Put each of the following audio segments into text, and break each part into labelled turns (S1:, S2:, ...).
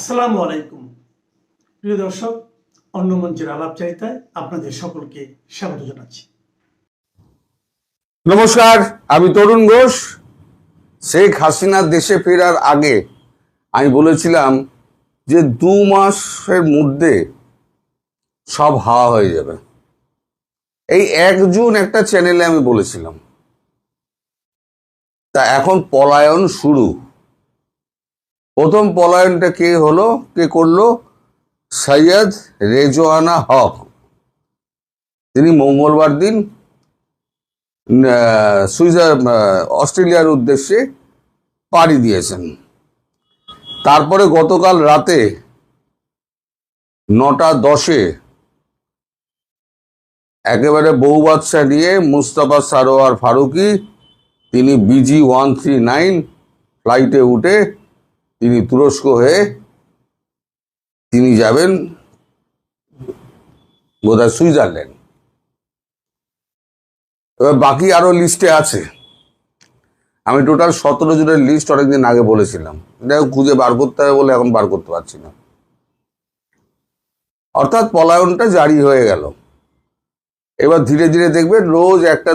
S1: আসসালামু আলাইকুম প্রিয় দর্শক, অন্য মঞ্চের আলাপচারিতায় আপনাদের সকলকে স্বাগত জানাচ্ছি।
S2: নমস্কার, আমি তরুণ ঘোষ। শেখ হাসিনা দেশে ফেরার আগে আমি বলেছিলাম যে 2 মাসের মধ্যে সব হাওয়া হয়ে যাবে। এই 1 জুন একটা চ্যানেলে আমি বলেছিলাম। তা এখন পলায়ন শুরু। প্রথম পলায়নটা কে করলো? সৈয়দ রেজওয়ানা হক। তিনি মঙ্গলবার দিন অস্ট্রেলিয়ার উদ্দেশ্যে পাড়ি দিয়েছেন। তারপরে গতকাল রাতে 9টা 10-এ একেবারে বউ বাচ্চা নিয়ে মুস্তাফা সারোয়ার ফারুকী তিনি BG-139 ফ্লাইটে উঠে তিনি তুরস্ক হয়ে তিনি যাবেন বোধহয় সুইজারল্যান্ড। এবার বাকি আরো লিস্টে আছে। আমি টোটাল 17 জনের লিস্ট অনেকদিন আগে বলেছিলাম, এটা খুঁজে বার করতে হবে বলে এখন বার করতে পারছি না। অর্থাৎ পলায়নটা জারি হয়ে গেল। এবার ধীরে ধীরে দেখবেন রোজ একটা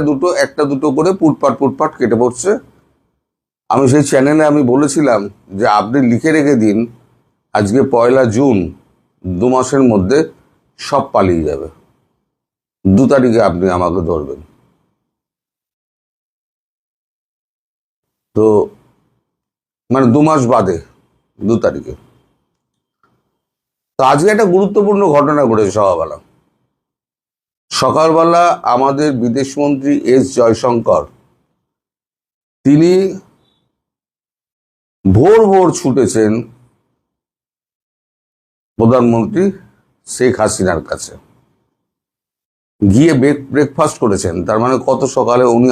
S2: দুটো করে পুটপাট কেটে পড়ছে। আমি সেই চ্যানেলে আমি বলেছিলাম যে আপনি লিখে রেখে দিন আজকে 1 জুন, 2 মাসের মধ্যে সব পালিয়ে যাবে। 2 তারিখে আপনি আমাকে ধরবেন। তো মানে 2 মাস বাদে 2 তারিখে। তো আজকে একটা গুরুত্বপূর্ণ ঘটনা ঘটেছে সকালবেলা আমাদের বিদেশমন্ত্রী এস জয়শঙ্কর তিনি ভোর ছুটেছেন প্রধানমন্ত্রী শেখ হাসিনার কাছে, গিয়ে ব্রেকফাস্ট করেছেন। তার মানে কত সকালে উনি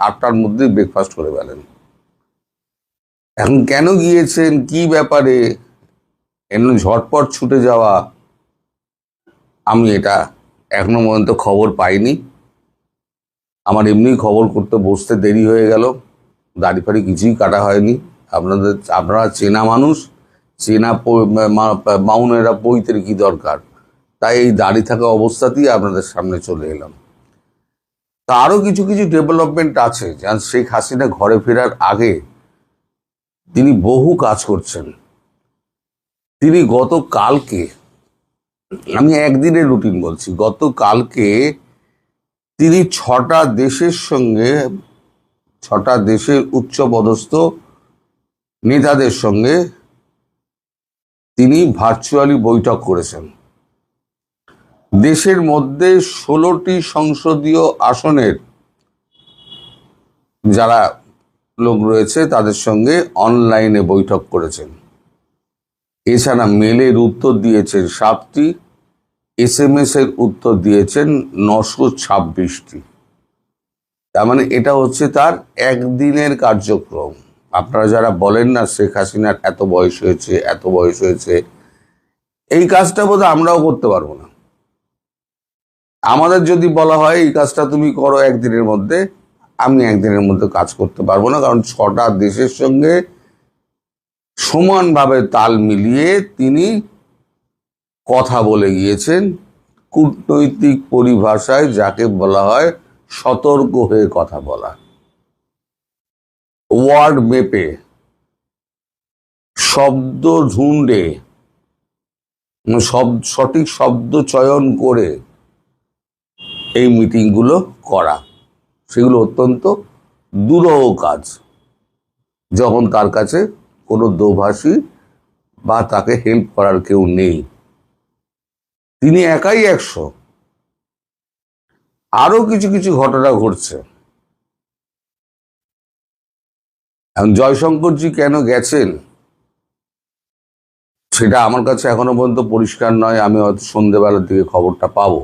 S2: 8টার মধ্যেই ব্রেকফাস্ট করে ফেলেন। এখন কেন গিয়েছেন, কি ব্যাপারে এমন ঝটপট ছুটে যাওয়া, আমি এটা এখনো পর্যন্ত খবর পাইনি। আমার এমনি খবর করতে বসতে দেরি হয়ে গেল, দাড়ি ফাড়ি কিছুই কাটা হয়নি। আপনারা চেনা মানুষ, চেনা মাউনেরা বইতে কি দরকার, তাই এই দাড়ি থাকা অবস্থাতেই আপনাদের সামনে চলে এলাম। তা আরো কিছু ডেভেলপমেন্ট আছে। যেমন শেখ হাসিনা ঘরে ফেরার আগে তিনি বহু কাজ করছেন। তিনি গতকালকে, আমি একদিনের রুটিন বলছি, গতকালকে তিনি 6টা দেশের উচ্চপদস্থ নেতাদের সঙ্গে তিনি ভার্চুয়ালি বৈঠক করেছেন। দেশের মধ্যে 16টি সংসদীয় আসনের যারা লোক রয়েছে তাদের সঙ্গে অনলাইনে বৈঠক করেছেন। এছাড়া মেলের উত্তর দিয়েছেন 7টি, SMS এর উত্তর দিয়েছেন 926টি। তার মানে এটা হচ্ছে তার একদিনের কার্যক্রম। আপনারা যারা বলেন না শেখ হাসিনার এত বয়স হয়েছে, এই কাজটা বোধহয় আমরাও করতে পারবো না। আমাদের যদি বলা হয় এই কাজটা তুমি করো একদিনের মধ্যে, আমি একদিনের মধ্যে কাজ করতে পারবো না। কারণ 6টা দেশের সঙ্গে সমানভাবে তাল মিলিয়ে তিনি কথা বলে গিয়েছেন। কূটনৈতিক পরিভাষায় যাকে বলা হয় সতর্ক হয়ে কথা বলা, ওয়ার্ড মেপে, শব্দ ঢুঁড়ে, সঠিক শব্দ চয়ন করে এই মিটিংগুলো করা, সেগুলো অত্যন্ত দুরূহ কাজ যখন তার কাছে কোনো দোভাষী বা তাকে হেল্প করার কেউ নেই। তিনি একাই 100। আরো কিছু ঘটনা ঘটছে। এখন জয়শঙ্করজি কেন গেছেন সেটা আমার কাছে এখনো পর্যন্ত পরিষ্কার নয়। আমি হয়তো সন্ধ্যেবেলার দিকে খবরটা পাবো,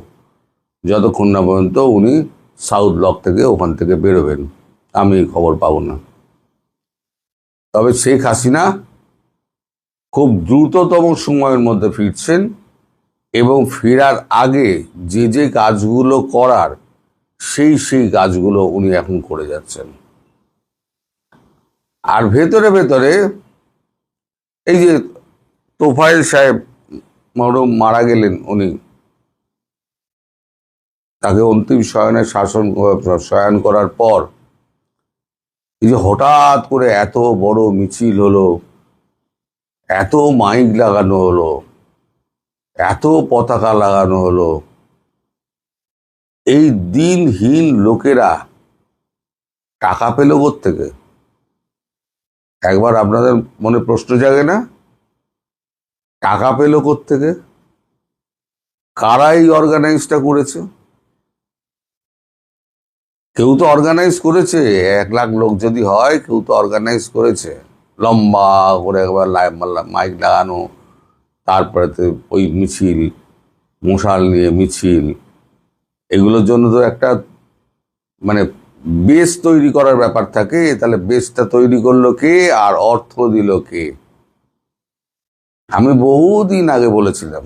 S2: যতক্ষণ না পর্যন্ত উনি সাউথ ব্লক থেকে ওখান থেকে বেরোবেন আমি খবর পাবো না। তবে শেখ হাসিনা খুব দ্রুততম সময়ের মধ্যে ফিরছেন এবং ফেরার আগে যে কাজগুলো করার সেই কাজগুলো উনি এখন করে যাচ্ছেন। আর ভেতরে এই যে তোফায়েল সাহেব মরহুম মারা গেলেন, উনি তাকে অন্তিম শয়ন করার পর এই যে হঠাৎ করে এত বড় মিছিল হলো, এত মাইক লাগানো হলো, এত পতাকা লাগানো হলো, এই দিনহীন লোকেরা টাকা পেল থেকে? একবার আপনাদের মনে প্রশ্ন জাগে না, টাকা পেল থেকে? কারা এই অর্গানাইজটা করেছে? কেউ তো অর্গানাইজ করেছে, 1 লাখ লোক যদি হয়, কেউ তো অর্গানাইজ করেছে। লম্বা করে একবার মাইক লাগানো, তারপরে তো ওই মিছিল, মশাল নিয়ে মিছিল, এগুলোর জন্য তো একটা মানে বেস তৈরি করার ব্যাপার থাকে। তাহলে বেসটা তৈরি করলো কে, আর অর্থ দিল কে? আমি বহুদিন আগে বলেছিলাম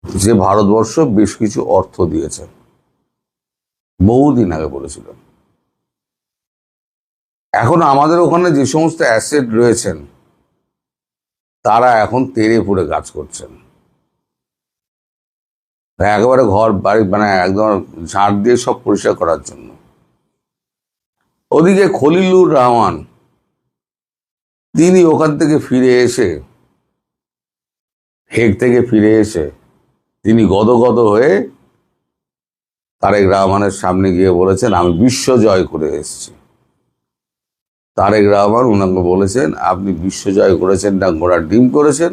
S2: যে ভারতবর্ষ বেশ কিছু অর্থ দিয়েছে, বহুদিন আগে বলেছিলাম। এখন আমাদের ওখানে যে সমস্ত অ্যাসেট রয়েছেন, তারা এখন তেড়ে ফুড়ে কাজ করছেন, একেবারে ঘর বাড়ি মানে একদম ঝাড় দিয়ে সব পরিষ্কার করার জন্য। ওদিকে খলিলুর রহমান, তিনি ওখান থেকে ফিরে এসে, হেগ থেকে ফিরে এসে, তিনি গদগদ হয়ে তারেক রহমানের সামনে গিয়ে বলেছেন, আমি বিশ্ব জয় করে এসেছি। তারেক রহমান ওনাকে বলেছেন, আপনি বিশ্ব জয় করেছেন না ঘোড়ার ডিম করেছেন?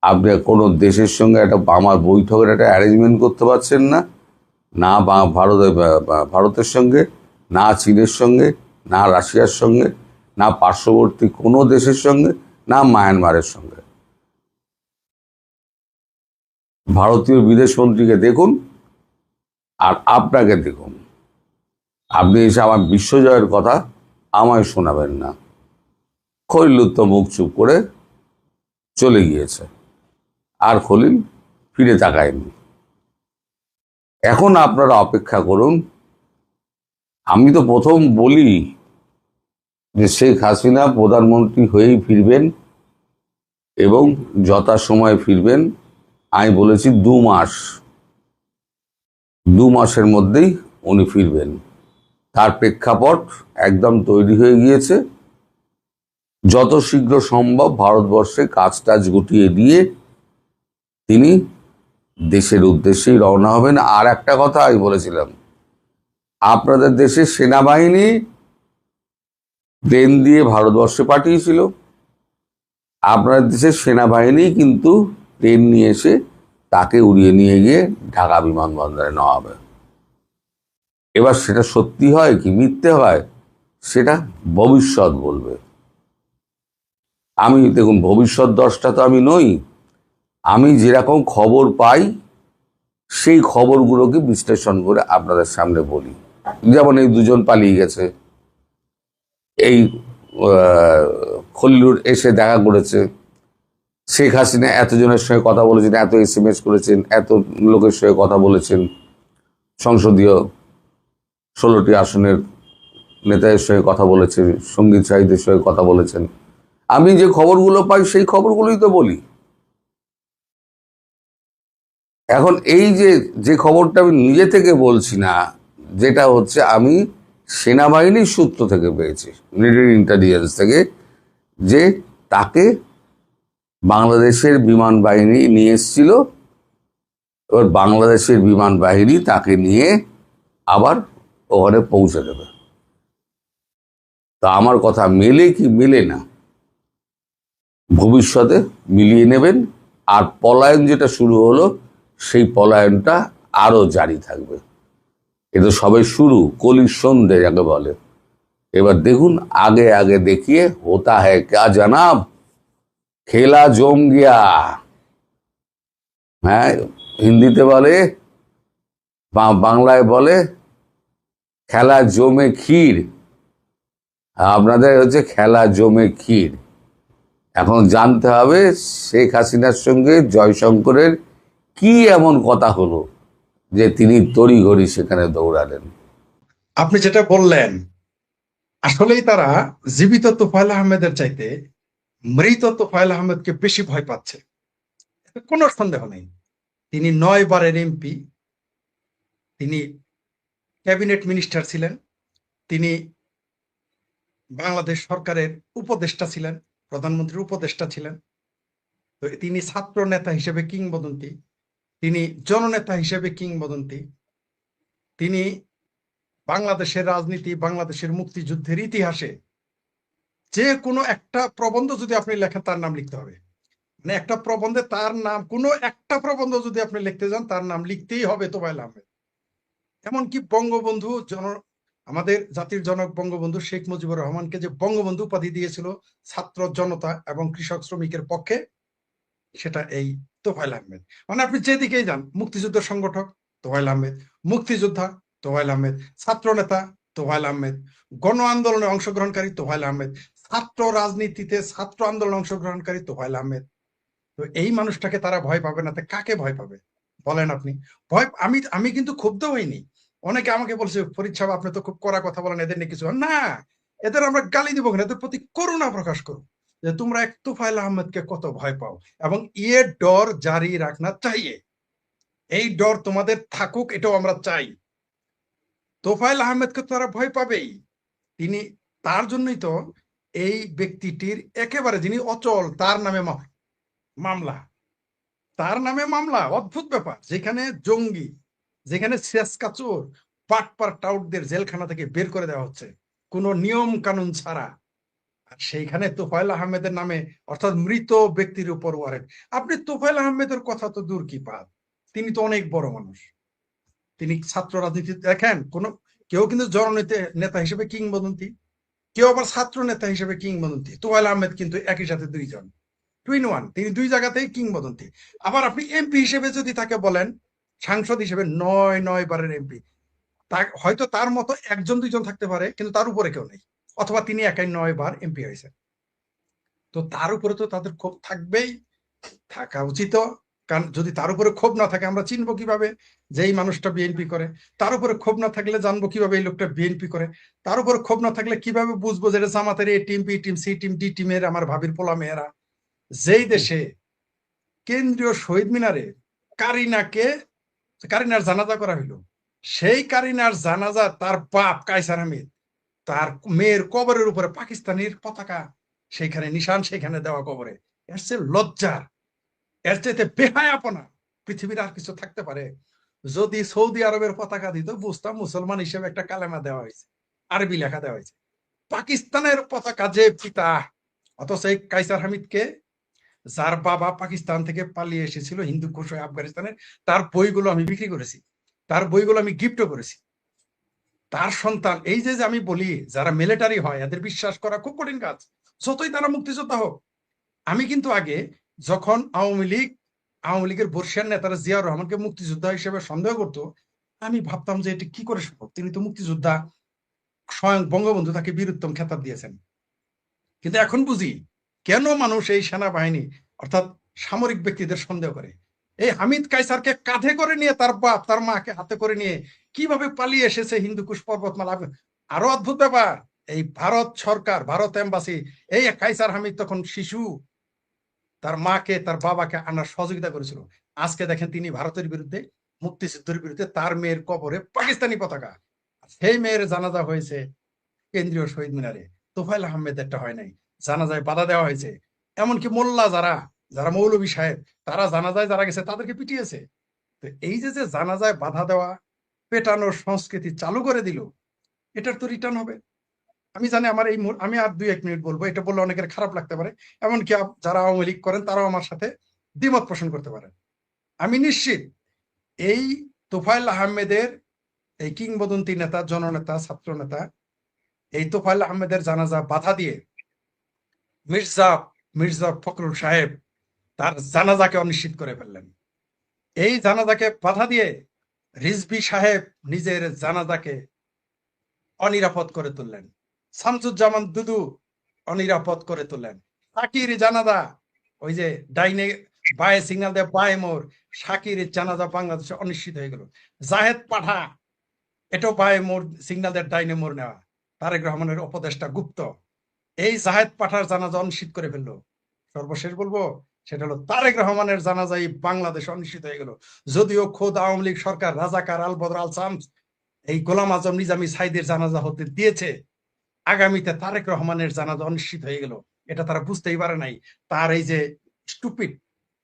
S2: আপনি কোনো দেশের সঙ্গে একটা আমার বৈঠকের একটা অ্যারেঞ্জমেন্ট করতে পারছেন না, না ভারতের সঙ্গে, না চীনের সঙ্গে, না রাশিয়ার সঙ্গে, না পার্শ্ববর্তী কোনো দেশের সঙ্গে, না মায়ানমারের সঙ্গে। ভারতীয় বিদেশমন্ত্রীকে দেখুন আর আপনাকে দেখুন, আপনি এসে আমার বিশ্বজয়ের কথা আমায় শোনাবেন না। খলিল তো মুখ চুপ করে চলে গিয়েছে, আর খলিল ফিরে তাকায়নি। এখন আপনারা অপেক্ষা করুন। আমি তো প্রথম বলি যে শেখ হাসিনা প্রধানমন্ত্রী হয়েই ফিরবেন, এবং যথাসময়ে ফিরবেন। আমি বলেছি 2 মাস, 2 মাসের মধ্যেই উনি ফিরবেন। তার প্রেক্ষাপট একদম তৈরি হয়ে গিয়েছে। যত শীঘ্র সম্ভব ভারতবর্ষে কাজ টাজ গুটিয়ে দিয়ে তিনি দেশের উদ্দেশ্যেই রওনা হবেন। আর একটা কথা আমি বলেছিলাম, আপনাদের দেশের সেনাবাহিনী প্লেন দিয়ে ভারতবর্ষে পাঠিয়েছিল, আপনাদের দেশের সেনাবাহিনী কিন্তু প্লেন নিয়ে এসে তাকে উড়িয়ে নিয়ে গিয়ে ঢাকা বিমানবন্দরে নেওয়া হবে। এবার সেটা সত্যি হয় কি মিথ্যে হয়, সেটা ভবিষ্যৎ বলবে। আমি দেখুন, ভবিষ্যৎ দ্রষ্টা তো আমি নই। আমি যেরকম খবর পাই সেই খবরগুলোকে বিশ্লেষণ করে আপনাদের সামনে বলি। যেমন এই 2জন পালিয়ে গেছে, এই খলিলুর এসে দেখা করেছে, শেখ হাসিনা এতজনের সঙ্গে কথা বলেছেন, এত SMS করেছেন, এত লোকের সঙ্গে কথা বলেছেন, সংসদীয় 16টি আসনের নেতাদের সঙ্গে কথা বলেছেন, সঙ্গীত সাহিত্যের সঙ্গে কথা বলেছেন। আমি যে খবরগুলো পাই সেই খবরগুলোই তো বলি। এখন এই যে খবরটা আমি নিজে থেকে বলছি না, যেটা হচ্ছে আমি সেনাবাহিনীর সূত্র থেকে পেয়েছি, মিলিটারি ইন্টেলিজেন্স থেকে, যে তাকে বাংলাদেশের বিমান বাহিনী নিয়ে এসেছিল। এবার বাংলাদেশের বিমান বাহিনী তাকে নিয়ে আবার ওখানে পৌঁছে দেবে। তা আমার কথা মেলে কি মেলে না, ভবিষ্যতে মিলিয়ে নেবেন। আর পলায়ন যেটা শুরু হলো, সেই পলায়নটা আরো জারি থাকবে। এ তো সবে শুরু, কলির সন্ধে যাকে বলে। এবার দেখুন, আগে আগে দেখিয়ে হোতা হ্যায় ক্যা জানাব, খেলা জম গিয়া। হ্যাঁ, হিন্দিতে বলে, বাংলায় বলে খেলা জমে ক্ষীর। আপনাদের হচ্ছে খেলা জমে ক্ষীর। এখন জানতে হবে শেখ হাসিনার সঙ্গে জয়শঙ্করের কি এমন কথা হলো যে তিনি তড়িঘড়ি সেখানে দৌড়ালেন।
S3: আপনি যেটা বললেন, আসলেই তারা জীবিত তোফায়েল আহমেদের চাইতে মৃত তোফায়েল আহমেদকে বেশি ভয় পাচ্ছে, এতে কোনো সন্দেহ নেই। তিনি 9 বারের এমপি, তিনি ক্যাবিনেট মিনিস্টার ছিলেন, তিনি বাংলাদেশ সরকারের উপদেষ্টা ছিলেন, প্রধানমন্ত্রীর উপদেষ্টা ছিলেন। তো তিনি ছাত্র নেতা হিসেবে কিংবদন্তি, তিনি জননেতা হিসেবে কিংবদন্তি, তিনি বাংলাদেশের রাজনীতি, বাংলাদেশের মুক্তিযুদ্ধের ইতিহাসে যে কোনো একটা প্রবন্ধ যদি আপনি লেখেন তার নাম লিখতে হবে। মানে একটা প্রবন্ধে তার নাম, কোনো একটা প্রবন্ধ যদি আপনি লিখতে যান তার নাম লিখতেই হবে তোফায়েল আহমেদ। এমনকি বঙ্গবন্ধু আমাদের জাতির জনক বঙ্গবন্ধু শেখ মুজিবুর রহমানকে যে বঙ্গবন্ধু উপাধি দিয়েছিল ছাত্র জনতা এবং কৃষক শ্রমিকের পক্ষে, সেটা এই তোফায়েল আহমেদ। মানে আপনি যেদিকেই যান, মুক্তিযুদ্ধ সংগঠক তোফায়েল আহমেদ, মুক্তিযোদ্ধা তোফায়েল আহমেদ, ছাত্র নেতা তোফায়েল আহমেদ, গণ আন্দোলনে অংশগ্রহণকারী তোফায়েল আহমেদ, ছাত্র রাজনীতিতে ছাত্র আন্দোলনে অংশগ্রহণকারী তোফায়েল আহমেদ। তো এই মানুষটাকে তারা ভয় পাবে না, কাকে ভয় পাবে বলেন আপনি? ভয় আমি কিন্তু ক্ষুব্ধ হইনি। অনেকে আমাকে বলছে, ফরিদ সাহেব আপনি তো খুব কড়া কথা বলেন, এদের নিয়ে কিছু না, এদের আমরা গালি দিব কেন, এদের প্রতি করুণা প্রকাশ করো যে তোমরা এক তোফায়েল আহমেদকে কত ভয় পাও, এবং ইয়ে ডর জারি রাখনা চাইয়ে, এই ডর তোমাদের থাকুক, এটাও আমরা চাই। তোফায়েল আহমেদকে তারা ভয় পাবেই। তিনি, তার জন্যই তো এই ব্যক্তিটির একেবারে, যিনি অচল, তার নামে মামলা, তার নামে মামলা। অদ্ভুত ব্যাপার, যেখানে জঙ্গি, যেখানে শেষকাচোর পাটপার টাউটদের জেলখানা থেকে বের করে দেওয়া হচ্ছে কোনো নিয়ম কানুন ছাড়া, আর সেইখানে তোফায়েল আহমেদের নামে, অর্থাৎ মৃত ব্যক্তির উপর ওয়ারেন্ট। আপনি তোফায়েল আহমেদের কথা তো দূর কি পাত, তিনি তো অনেক বড় মানুষ, তিনি ছাত্র রাজনীতি দেখেন, কোন কেউ কিন্তু জননেতা নেতা হিসেবে কিংবদন্তি, কেউ আবার ছাত্র নেতা হিসেবে কিংবদন্তি। তোফায়েল আহমেদ কিন্তু একই সাথে দুইজন, টুইন ওয়ান, তিনি দুই জায়গাতেই কিংবদন্তি। আবার আপনি এমপি হিসেবে যদি তাকে বলেন, সাংসদ হিসেবে 9 বারের এমপি, হয়তো তার মতো একজন দুইজন থাকতে পারে, কিন্তু তার উপরে কেউ নেই, অথবা তিনি একাই 9 বার এমপি হয়েছেন। তো তার উপরে তো তাদের ক্ষোভ থাকবেই, থাকা উচিত। কারণ যদি তার উপরে ক্ষোভ না থাকে, আমরা চিনবো কিভাবে যে এই মানুষটা বিএনপি করে? তার উপরে ক্ষোভ না থাকলে জানবো কিভাবে এই লোকটা বিএনপি করে? তার উপরে ক্ষোভ না থাকলে কিভাবে বুঝবো যে জামাতের A team, B team, C team, D টিমের আমার ভাবির পোলা মেয়েরা? যেই দেশে কেন্দ্রীয় শহীদ মিনারে কারিনার জানাজা করা হইল, সেই কারিনার জানাজা তার বাপ কায়সার আহমেদ, তার মেয়ের কবরের উপরে পাকিস্তানের পতাকা, সেইখানে নিশান, সেইখানে দেওয়া কবরে। এর চেয়ে লজ্জার, এর চাইতে বেহায়াপনা পৃথিবীর আর কিছু থাকতে পারে? যদি সৌদি আরবের পতাকা দিত, বুঝতাম মুসলমান হিসেবে একটা কালেমা দেওয়া হয়েছে, আরবি লেখা দেওয়া হয়েছে। পাকিস্তানের পতাকা যে পিতা, অথচ এই কায়সার হামিদকে, যার বাবা পাকিস্তান থেকে পালিয়ে এসেছিল হিন্দু কুশ হয়ে আফগানিস্তানের, তার বইগুলো আমি বিক্রি করেছি, তার বইগুলো আমি গিফটও করেছি। তার সন্তান, এই যে আমি বলি যারা মিলিটারি হয় এদের বিশ্বাস করা খুব কঠিন কাজ, যতই তারা মুক্তিযোদ্ধা হোক। আমি কিন্তু আগে, যখন আওয়ামী লীগের বর্ষিয়ান নেতারা জিয়াউর রহমানকে মুক্তিযোদ্ধা হিসেবে সন্দেহ করতো, আমি ভাবতাম যে এটা কি করে সম্ভব, তিনি তো মুক্তিযোদ্ধা, স্বয়ং বঙ্গবন্ধু তাকে বীরুত্তম খেতাব দিয়েছেন। কিন্তু এখন বুঝি কেন মানুষ এই সেনাবাহিনী, অর্থাৎ সামরিক ব্যক্তিদের সন্দেহ করে। এই হামিদ কায়সারকে কাঁধে করে নিয়ে, তার বাপ তার মাকে হাতে করে নিয়ে কিভাবে পালিয়ে এসেছে হিন্দুকুশ পর্বতমালা। আরো অদ্ভুত ব্যাপার, এই ভারত সরকার, ভারত এম্বাসি, এই কায়সার হামিদ তখন শিশু, তার মাকে তার বাবাকে আনার সহযোগিতা করেছিল। আজকে দেখেন তিনি ভারতের বিরুদ্ধে, মুক্তিযুদ্ধের বিরুদ্ধে, তার মেয়ের কবরে পাকিস্তানি পতাকা। সেই মেয়ের জানাজা হয়েছে কেন্দ্রীয় শহীদ মিনারে, তোফায়েল আহমেদেরটা হয় নাই, জানাজায় বাধা দেওয়া হয়েছে। এমনকি মোল্লা যারা, মৌলভী সাহেব, তারা জানাজায় যারা গেছে তাদেরকে পিটিয়েছে। তো এই যে জানাজায় বাধা দেওয়া, পেটানোর সংস্কৃতি চালু করে দিল, এটার তো রিটার্ন হবে। আমি জানি আমার আমি আর 2-1 মিনিট বলবো, এটা বললে অনেকের খারাপ লাগতে পারে, এমনকি যারা আওয়ামী লীগ করেন তারাও আমার সাথে দ্বিমত পোষণ করতে পারেন। আমি নিশ্চিত এই তোফায়েল আহমেদের, এই কিংবদন্তি নেতা, জননেতা, ছাত্র নেতা, এই তোফায়েল আহমেদের জানাজা বাধা দিয়ে মির্জা ফখরুল সাহেব তার জানাজাকে অনিশ্চিত করে ফেললেন। এই জানাজাকে বাধা দিয়ে রিজভী সাহেব নিজের জানাজাকে অনিরাপদ করে তুললেন, শামসুজ্জামান দুদু অনিরাপদ করে তুললেন, শাকির জানাজা, ওই যে ডাইনে বায়ে সিগন্যাল দেয় বায়ে মোর, শাকির জানাজা বাংলাদেশে অনিশ্চিত হয়ে গেল। জাহেদ পাঠা, এটাও বায়ে মোর সিগন্যাল দেয় ডাইনে মোর নেওয়া, তারেক রহমানের উপদেষ্টা গুপ্ত, এই জাহেদ পাঠার জানাজা অনিশ্চিত করে ফেললো। সর্বশেষ বলবো সেটা হলো তারেক রহমানের জানাজাই বাংলাদেশ অনুষ্ঠিত হয়ে গেল। যদিও খোদ আওয়ামী লীগ সরকার রাজাকার আল বদর আল শামস এই গোলাম আজম নিজামী সাইদের জানাজা হতে দিয়েছে, আগামীতে তারেক রহমানের জানাজা অনুষ্ঠিত হয়ে গেল। এটা তারা বুঝতেই পারে নাই। তার এই যে স্টুপিড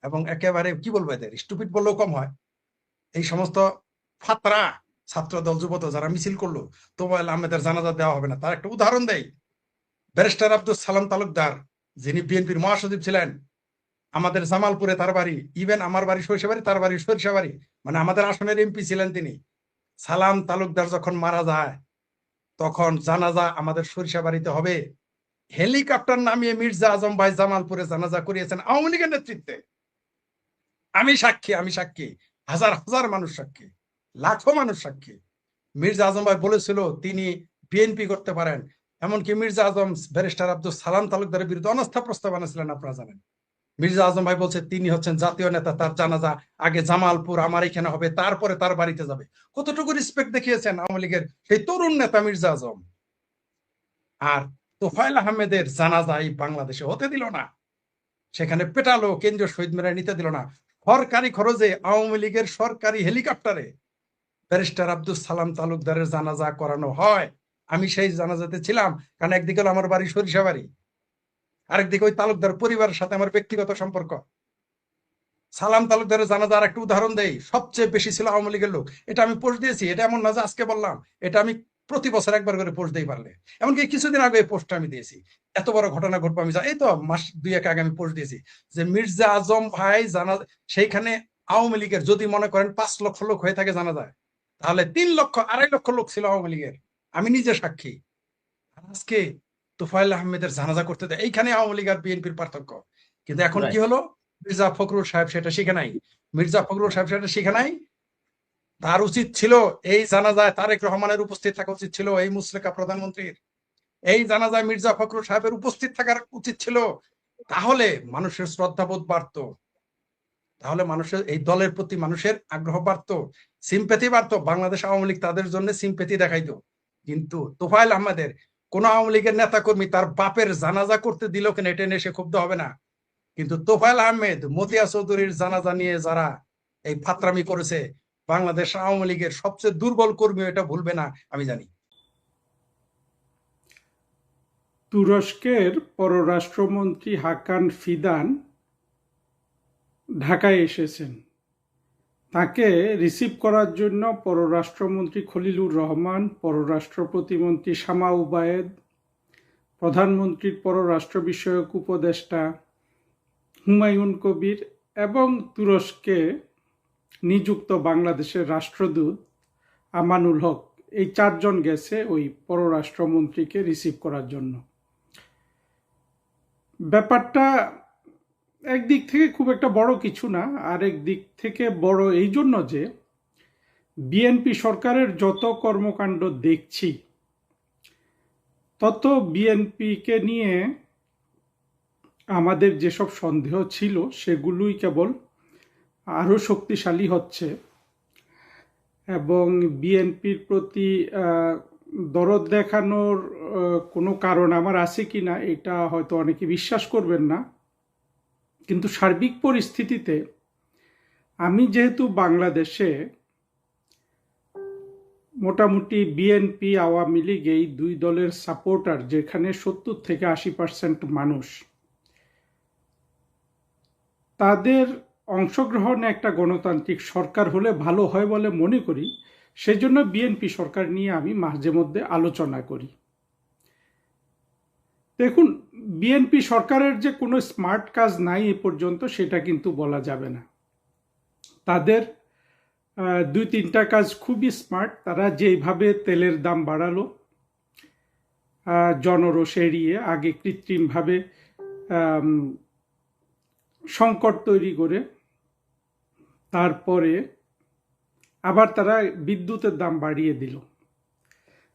S3: এবং একেবারে কি বলবো, এদের স্টুপিড বললেও কম হয়, এই সমস্ত ফাতরা ছাত্র দল যুবদল যারা মিছিল করলো তোফায়েল আহমেদের জানাজা দেওয়া হবে না, তার একটা উদাহরণ দেয়। ব্যারিস্টার আব্দুল সালাম তালুকদার, যিনি বিএনপির মহাসচিব ছিলেন, আমাদের জামালপুরে তার বাড়ি, ইভেন আমার বাড়ি সরিষাবাড়ি, তার বাড়ি সরিষাবাড়ি, মানে আমাদের আসনের এমপি ছিলেন তিনি। সালাম তালুকদার যখন মারা যায় তখন জানাজা আমাদের সরিষাবাড়িতে হবে, হেলিকপ্টার নামিয়ে মির্জা আজম ভাই জামালপুরে জানাজা করিয়েছেন আওয়ামী লীগের নেতৃত্বে। আমি সাক্ষী, আমি সাক্ষী, হাজার হাজার মানুষ সাক্ষী, লাখো মানুষ সাক্ষী। মির্জা আজম ভাই বলেছিল তিনি বিএনপি করতে পারেন। এমনকি মির্জা আজম ব্যারিস্টার আব্দুল সালাম তালুকদারের বিরুদ্ধে অনাস্থা প্রস্তাব আনেছিলেন, আপনারা জানেন। মির্জা আজম ভাই বলছে তিনি হচ্ছেন জাতীয় নেতা, তার জানাজা আগে জামালপুর আমার এখানে হবে, তারপরে তার বাড়িতে যাবে। কতটুকু রেসপেক্ট দেখিয়েছেন আওয়ামী লীগের সেই তরুণ নেতা মির্জা আজম। আর তোফায়েল আহমেদের জানাজা এই বাংলাদেশে হতে দিল না, সেখানে পেটালো, কেন্দ্রীয় শহীদ মিনারে নিতে দিল না। সরকারি খরচে আওয়ামী লীগের সরকারি হেলিকপ্টারে ব্যারিস্টার আব্দুল সালাম তালুকদারের জানাজা করানো হয়। আমি সেই জানাজাতে ছিলাম, কারণ একদিকে হলো আমার বাড়ি সরিষাবাড়ি, আরেকদিকে ওই তালুকদার পরিবারের সাথে আমার ব্যক্তিগত সম্পর্ক। সালাম তালুকদারের জানাজার একটা উদাহরণ দেই, সবচেয়ে বেশি ছিল আওয়ামী লীগের লোক। এটা আমি পোস্ট দিয়েছি, এটা এমন না যে আজকে বললাম, এটা আমি প্রতি বছর একবার করে পোস্ট দিই পারলে। এমনকি কিছুদিন আগে এই পোস্টটা আমি দিয়েছি। এত বড় ঘটনা ঘটবো আমি এই তো মাস দুই এক আগে আমি পোস্ট দিয়েছি যে মির্জা আজম ভাই জানা সেইখানে আওয়ামী লীগের যদি মনে করেন 5 লক্ষ লোক হয়ে থাকে জানা যায়, তাহলে 3 লক্ষ 2.5 লক্ষ লোক ছিল আওয়ামী লীগের। আমি নিজে সাক্ষী। আজকে তোফায়েল আহমেদের জানাজা করতে দেয়, এইখানে আওয়ামী লীগ আর বিএনপির পার্থক্য। কিন্তু এখন কি হলো, মির্জা ফখরুল সাহেব সেটা শিখে নাই। মির্জা ফখরুল সাহেব সেটা শিখে নাই। তার উচিত ছিল এই জানাজায় তারেক রহমানের উপস্থিত থাকা উচিত ছিল, এই মুসলেকা প্রধানমন্ত্রীর এই জানাজায় মির্জা ফখরুল সাহেবের উপস্থিত থাকার উচিত ছিল। তাহলে মানুষের শ্রদ্ধাবোধ বাড়তো, তাহলে মানুষের এই দলের প্রতি মানুষের আগ্রহ বাড়তো, সিম্পেথি বাড়তো, বাংলাদেশ আওয়ামী লীগ তাদের জন্য সিম্পেথি দেখাইতো। কিন্তু তোফায়েল আহমেদের কোন আওয়ামী লীগের নেতা কর্মী তার বাপের জানাজা করতে দিল কেন এটা নিয়ে সে ক্ষুব্ধ হবে না। কিন্তু তোফায়েল আহমেদ, মতিয়া চৌধুরীর জানাজা নিয়ে যারা এই ফাত্রামি করেছে, বাংলাদেশ আওয়ামী লীগের সবচেয়ে দুর্বল কর্মী এটা ভুলবে না, আমি জানি।
S4: তুরস্কের পররাষ্ট্রমন্ত্রী হাকান ফিদান ঢাকায় এসেছেন। তাকে রিসিভ করার জন্য পররাষ্ট্রমন্ত্রী খলিলুর রহমান, পররাষ্ট্র প্রতিমন্ত্রী শামা উবায়েদ, প্রধানমন্ত্রীর পররাষ্ট্র বিষয়ক উপদেষ্টা হুমায়ুন কবির এবং তুরস্কে নিযুক্ত বাংলাদেশের রাষ্ট্রদূত আমানুল হক, এই 4 জন গেছে ওই পররাষ্ট্রমন্ত্রীকে রিসিভ করার জন্য। ব্যাপারটা একদিক থেকে খুব একটা বড় কিছু না, আরেক দিক থেকে বড় এই জন্য যে বিএনপি সরকারের যত কর্মকাণ্ড দেখছি তত বিএনপিকে নিয়ে আমাদের যেসব সন্দেহ ছিল সেগুলোই কেবল আরও শক্তিশালী হচ্ছে এবং বিএনপির প্রতি দরদ দেখানোর কোনো কারণ আমার আছে কি না এটা হয়তো অনেকে বিশ্বাস করবেন না, কিন্তু সার্বিক পরিস্থিতিতে আমি যেহেতু বাংলাদেশে মোটামুটি বিএনপি আওয়ামী লীগ এই 2 দলের সাপোর্টার, যেখানে 70 থেকে 80% মানুষ, তাদের অংশগ্রহণে একটা গণতান্ত্রিক সরকার হলে ভালো হয় বলে মনে করি। সেজন্য বিএনপি সরকার নিয়ে আমি মাঝে মধ্যে আলোচনা করি। দেখুন, বিএনপি সরকারের যে কোনো স্মার্ট কাজ নাই এ পর্যন্ত সেটা কিন্তু বলা যাবে না। তাদের 2-3টা কাজ খুবই স্মার্ট। তারা যেভাবে তেলের দাম বাড়ালো জনরোষ এড়িয়ে, আগে কৃত্রিমভাবে সংকট তৈরি করে, তারপরে আবার তারা বিদ্যুতের দাম বাড়িয়ে দিল।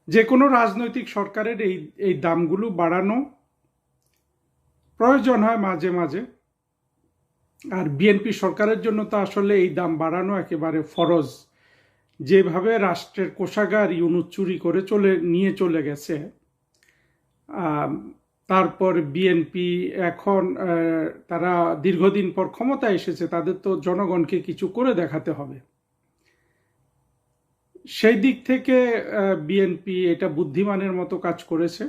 S4: যে কোনো রাজনৈতিক সরকারের এই দামগুলো বাড়ানো প্রয়োজন হয় মাঝে মাঝে, আর বিএনপি সরকারের জন্য তো আসলে এই দাম বাড়ানো একেবারে ফরজ। যেভাবে রাষ্ট্রের কোষাগার ইউনুস চুরি করে নিয়ে চলে গেছে, তারপর বিএনপি এখন তারা দীর্ঘদিন পর ক্ষমতায় এসেছে, তাদের তো জনগণকে কিছু করে দেখাতে হবে। সেই দিক থেকে বিএনপি এটা বুদ্ধিমানের মতো কাজ করেছে।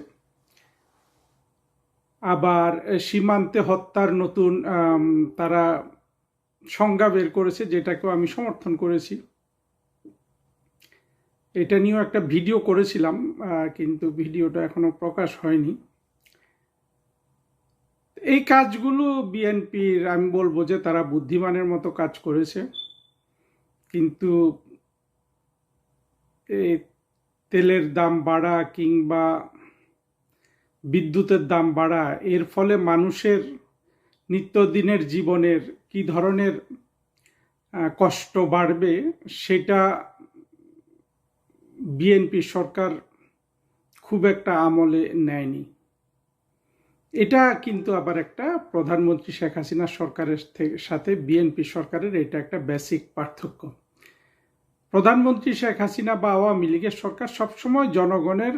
S4: আবার সীমান্তে হত্যার নতুন তারা সংজ্ঞা বের করেছে, যেটাকেও আমি সমর্থন করেছি। এটা নিয়েও একটা ভিডিও করেছিলাম, কিন্তু ভিডিওটা এখনো প্রকাশ হয়নি। এই কাজগুলো বিএনপির আমি বলবো যে তারা বুদ্ধিমানের মতো কাজ করেছে, কিন্তু এই তেলের দাম বাড়া কিংবা বিদ্যুতের দাম বাড়া, এর ফলে মানুষের নিত্যদিনের জীবনের কি ধরনের কষ্ট বাড়বে সেটা বিএনপি সরকার খুব একটা আমলে নেয়নি। এটা কিন্তু আবার একটা প্রধানমন্ত্রী শেখ হাসিনা সরকারের সাথে বিএনপি সরকারের এটা একটা বেসিক পার্থক্য। প্রধানমন্ত্রী শেখ হাসিনা বা আওয়ামী লীগের সরকার সবসময় জনগণের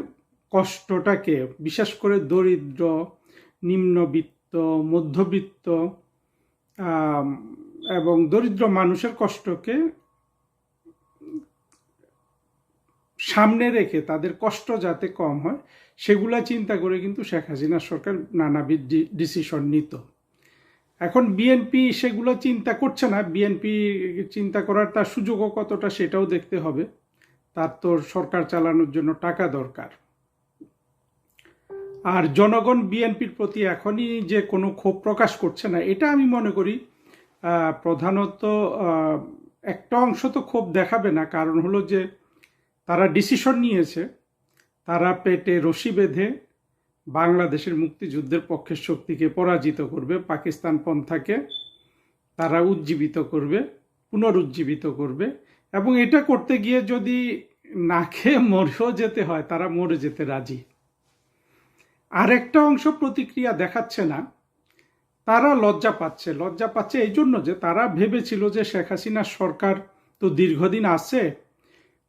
S4: কষ্টটাকে, বিশেষ করে দরিদ্র, নিম্নবিত্ত, মধ্যবিত্ত এবং দরিদ্র মানুষের কষ্টকে সামনে রেখে তাদের কষ্ট যাতে কম হয় সেগুলা চিন্তা করে কিন্তু শেখ হাসিনা সরকার নানাবিধ ডিসিশন নিত। এখন বিএনপি সেগুলো চিন্তা করছে না। বিএনপি চিন্তা করার তার সুযোগও কতটা সেটাও দেখতে হবে, তার তো সরকার চালানোর জন্য টাকা দরকার। আর জনগণ বিএনপির প্রতি এখনই যে কোনো ক্ষোভ প্রকাশ করছে না, এটা আমি মনে করি প্রধানত একটা অংশ তো ক্ষোভ দেখাবে না, কারণ হলো যে তারা ডিসিশন নিয়েছে, তারা পেটে রশি বেঁধে বাংলাদেশের মুক্তিযুদ্ধের পক্ষের শক্তিকে পরাজিত করবে, পাকিস্তান পন্থাকে তারা উজ্জীবিত করবে, পুনরুজ্জীবিত করবে, এবং এটা করতে গিয়ে যদি না খেয়ে মরেও যেতে হয় তারা মরে যেতে রাজি। আরেকটা অংশ প্রতিক্রিয়া দেখাচ্ছে না, তারা লজ্জা পাচ্ছে এই জন্য যে তারা ভেবেছিল যে শেখ হাসিনার সরকার তো দীর্ঘদিন আছে,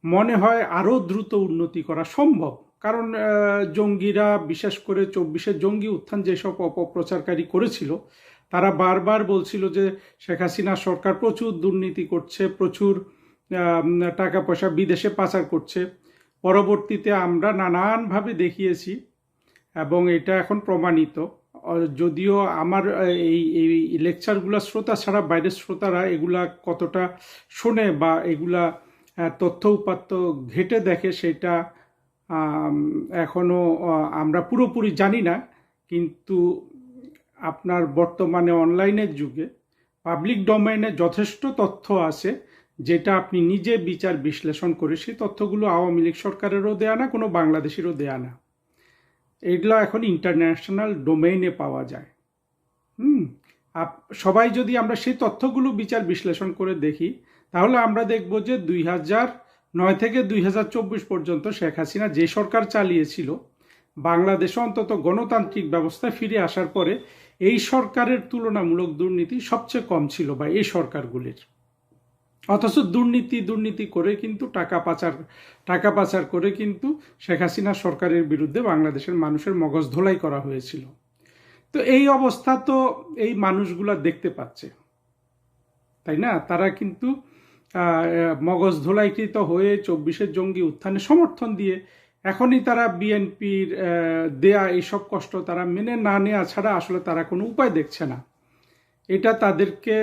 S4: মনে হয় আরও দ্রুত উন্নতি করা সম্ভব। কারণ জঙ্গিরা, বিশেষ করে 24-এর জঙ্গি উত্থান যেসব অপপ্রচারকারী করেছিল, তারা বারবার বলছিল যে শেখ হাসিনা সরকার প্রচুর দুর্নীতি করছে, প্রচুর টাকা পয়সা বিদেশে পাচার করছে। পরবর্তীতে আমরা নানানভাবে দেখিয়েছি এবং এটা এখন প্রমাণিত। যদিও আমার এই লেকচারগুলো শ্রোতা ছাড়া বাইরের শ্রোতারা এগুলা কতটা শোনে বা এগুলা তথ্য উপাত্ত ঘেটে দেখে সেটা এখনো আমরা পুরোপুরি জানি না, কিন্তু আপনার বর্তমানে অনলাইনের যুগে পাবলিক ডোমেইনে যথেষ্ট তথ্য আছে যেটা আপনি নিজে বিচার বিশ্লেষণ করে সেই তথ্যগুলো আওয়ামী লীগ সরকারেরও দেয়া না, কোনো বাংলাদেশেরও দেয়া না, এগুলো এখন ইন্টারন্যাশনাল ডোমেইনে পাওয়া যায়। সবাই যদি আমরা সেই তথ্যগুলো বিচার বিশ্লেষণ করে দেখি তাহলে আমরা দেখব যে 2009 থেকে 2024 পর্যন্ত শেখ হাসিনা যে সরকার চালিয়েছিল, বাংলাদেশে অন্তত গণতান্ত্রিক ব্যবস্থায় ফিরে আসার পরে এই সরকারের তুলনামূলক দুর্নীতি সবচেয়ে কম ছিল বা এই সরকারগুলির। অথচ দুর্নীতি করে কিন্তু টাকা পাচার করে কিন্তু শেখ হাসিনা সরকারের বিরুদ্ধে বাংলাদেশের মানুষের মগজ ধোলাই করা হয়েছিল। তো এই অবস্থা তো এই মানুষগুলা দেখতে পাচ্ছে, তাই না? তারা কিন্তু মগজ ধোলাইকৃত হয়ে 24-এর জঙ্গি উত্থানে সমর্থন দিয়ে এখনই তারা বিএনপির দেয়া এইসব কষ্ট তারা মেনে না নেওয়া ছাড়া আসলে তারা কোনো উপায় দেখছে না। এটা তাদেরকে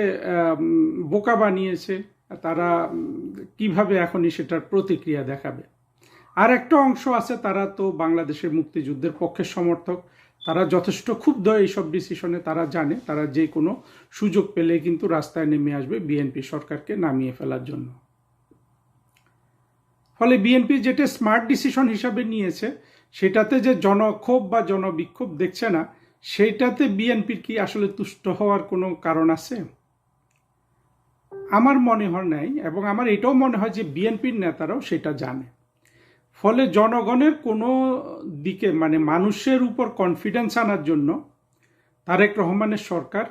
S4: বোকা বানিয়েছে। তারা কিভাবে এখনই সেটার প্রতিক্রিয়া দেখাবে? আর একটা অংশ আছে, তারা তো বাংলাদেশের মুক্তিযুদ্ধের পক্ষের সমর্থক, তারা যথেষ্ট ক্ষুব্ধ এইসব ডিসিশনে। তারা জানে তারা যে কোনো সুযোগ পেলে কিন্তু রাস্তায় নেমে আসবে বিএনপি সরকারকে নামিয়ে ফেলার জন্য। ফলে বিএনপি যেটা স্মার্ট ডিসিশন হিসাবে নিয়েছে সেটাতে যে জনক্ষোভ বা জনবিক্ষোভ দেখছে না, সেইটাতে বিএনপির কি আসলে তুষ্ট হওয়ার কোনো কারণ আছে? আমার মনে হয় নাই, এবং আমার এটাও মনে হয় যে বিএনপির নেতারাও সেটা জানে। ফলে জনগণের কোনো দিকে মানে মানুষের উপর কনফিডেন্স আনার জন্য তারেক রহমানের সরকার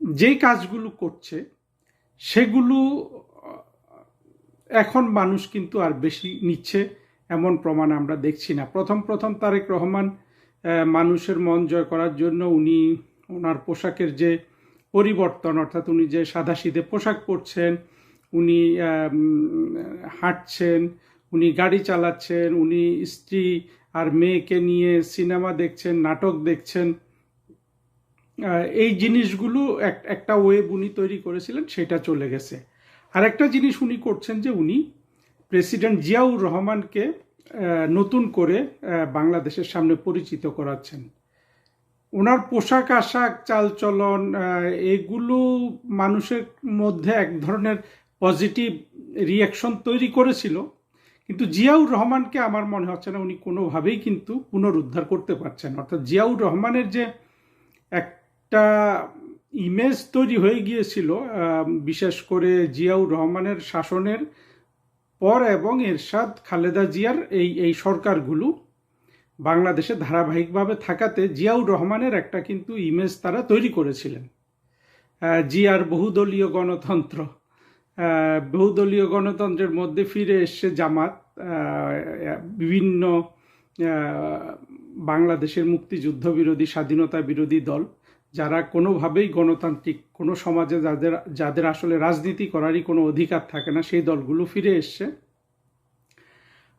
S4: যেই কাজগুলো করছে সেগুলো এখন মানুষ কিন্তু আর বেশি নিচ্ছে এমন প্রমাণ আমরা দেখছি না। প্রথম প্রথম তারেক রহমান মানুষের মন জয় করার জন্য উনি ওনার পোশাকের যে পরিবর্তন, অর্থাৎ উনি যে সাদাসিধে পোশাক পরছেন, উনি হাঁটছেন, উনি গাড়ি চালাচ্ছেন, উনি স্ত্রী আর মেয়েকে নিয়ে সিনেমা দেখছেন, নাটক দেখছেন, এই জিনিসগুলো একটা ওয়েব উনি তৈরি করেছিলেন, সেটা চলে গেছে। আর একটা জিনিস উনি করছেন যে উনি প্রেসিডেন্ট জিয়াউর রহমানকে নতুন করে বাংলাদেশের সামনে পরিচিত করাচ্ছেন। ওনার পোশাক আশাক, চালচলন, এগুলো মানুষের মধ্যে এক ধরনের পজিটিভ রিয়াকশন তৈরি করেছিল, কিন্তু জিয়াউর রহমানকে আমার মনে হচ্ছে না উনি কোনোভাবেই কিন্তু পুনরুদ্ধার করতে পারছেন। অর্থাৎ জিয়াউর রহমানের যে একটা ইমেজ তৈরি হয়ে গিয়েছিল, বিশেষ করে জিয়াউর রহমানের শাসনের পর এবং এরশাদ খালেদা জিয়ার এই সরকারগুলো বাংলাদেশে ধারাবাহিকভাবে থাকাতে জিয়াউর রহমানের একটা কিন্তু ইমেজ তারা তৈরি করেছিলেন। জিয়ার বহুদলীয় গণতন্ত্র, বহুদলীয় গণতন্ত্রের মধ্যে ফিরে এসছে জামাত, বিভিন্ন বাংলাদেশের মুক্তিযুদ্ধ বিরোধী, স্বাধীনতা বিরোধী দল, যারা কোনোভাবেই গণতান্ত্রিক কোনো সমাজে যাদের আসলে রাজনীতি করারই কোনো অধিকার থাকে না, সেই দলগুলো ফিরে এসছে।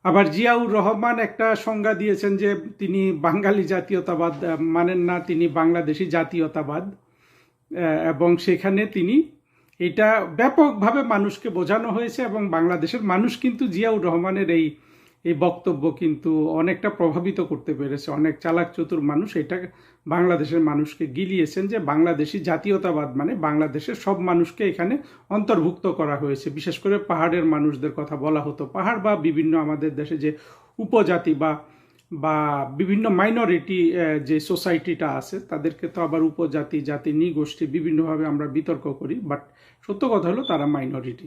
S4: আবার জিয়াউর রহমান একটা সংজ্ঞা দিয়েছেন যে তিনি বাঙালি জাতীয়তাবাদ মানেন না, তিনি বাংলাদেশি জাতীয়তাবাদ, এবং সেখানে তিনি এটা ব্যাপকভাবে মানুষকে বোঝানো হয়েছে এবং বাংলাদেশের মানুষ কিন্তু জিয়াউর রহমানের এই বক্তব্য কিন্তু অনেকটা প্রভাবিত করতে পেরেছে। অনেক চালাক চতুর মানুষ এটা বাংলাদেশের মানুষকে গিলিয়েছেন যে বাংলাদেশি জাতীয়তাবাদ মানে বাংলাদেশের সব মানুষকে এখানে অন্তর্ভুক্ত করা হয়েছে। বিশেষ করে পাহাড়ের মানুষদের কথা বলা হতো। পাহাড় বা বিভিন্ন আমাদের দেশে যে উপজাতি বা বিভিন্ন মাইনরিটি যে সোসাইটিটা আছে, তাদেরকে তো আবার উপজাতি, জাতি, নৃগোষ্ঠী বিভিন্নভাবে আমরা বিতর্ক করি, বাট সত্য কথা হলো তারা মাইনরিটি।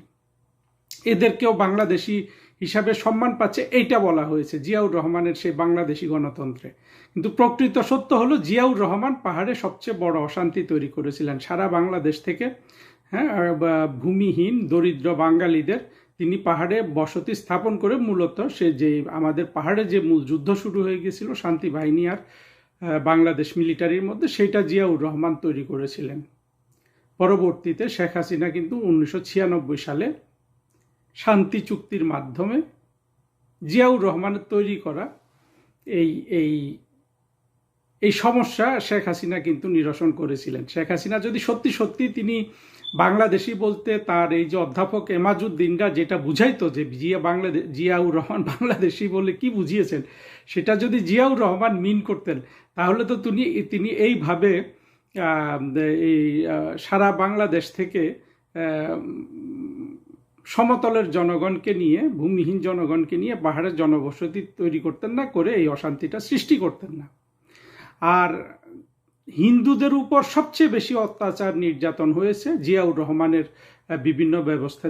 S4: এদেরকেও বাংলাদেশি হিসাবে সম্মান পাচ্ছে, এইটা বলা হয়েছে জিয়াউর রহমানের সেই বাংলাদেশি গণতন্ত্রে। কিন্তু প্রকৃত সত্য হলো জিয়াউর রহমান পাহাড়ে সবচেয়ে বড় অশান্তি তৈরি করেছিলেন সারা বাংলাদেশ থেকে। ভূমিহীন দরিদ্র বাঙালিদের তিনি পাহাড়ে বসতি স্থাপন করে মূলত সে যে আমাদের পাহাড়ে যে মূল যুদ্ধ শুরু হয়ে গিয়েছিল শান্তি বাহিনী আর বাংলাদেশ মিলিটারির মধ্যে, সেটা জিয়াউর রহমান তৈরি করেছিলেন। পরবর্তীতে শেখ হাসিনা কিন্তু 1996 সালে শান্তি চুক্তির মাধ্যমে জিয়াউর রহমানের তৈরি করা এই সমস্যা শেখ হাসিনা কিন্তু নিরসন করেছিলেন। শেখ হাসিনা যদি সত্যি তিনি বাংলাদেশি বলতে তার এই যে অধ্যাপক এমাজউদ্দিনরা যেটা বুঝাইতো যে জিয়াউর রহমান বাংলাদেশি বলে কি বুঝিয়েছেন, সেটা যদি জিয়াউর রহমান মিন করতেন তাহলে তো তিনি এইভাবে সারা বাংলাদেশ থেকে সমতলের জনগণকে নিয়ে, ভূমিহীন জনগণকে নিয়ে পাহাড়ের জনবসতি তৈরি করতেন না, করে এই অশান্তিটা সৃষ্টি করতেন না। আর হিন্দুদের উপর সবচেয়ে বেশি অত্যাচার নির্যাতন হয়েছে জিয়াউর রহমানের বিভিন্ন ব্যবস্থা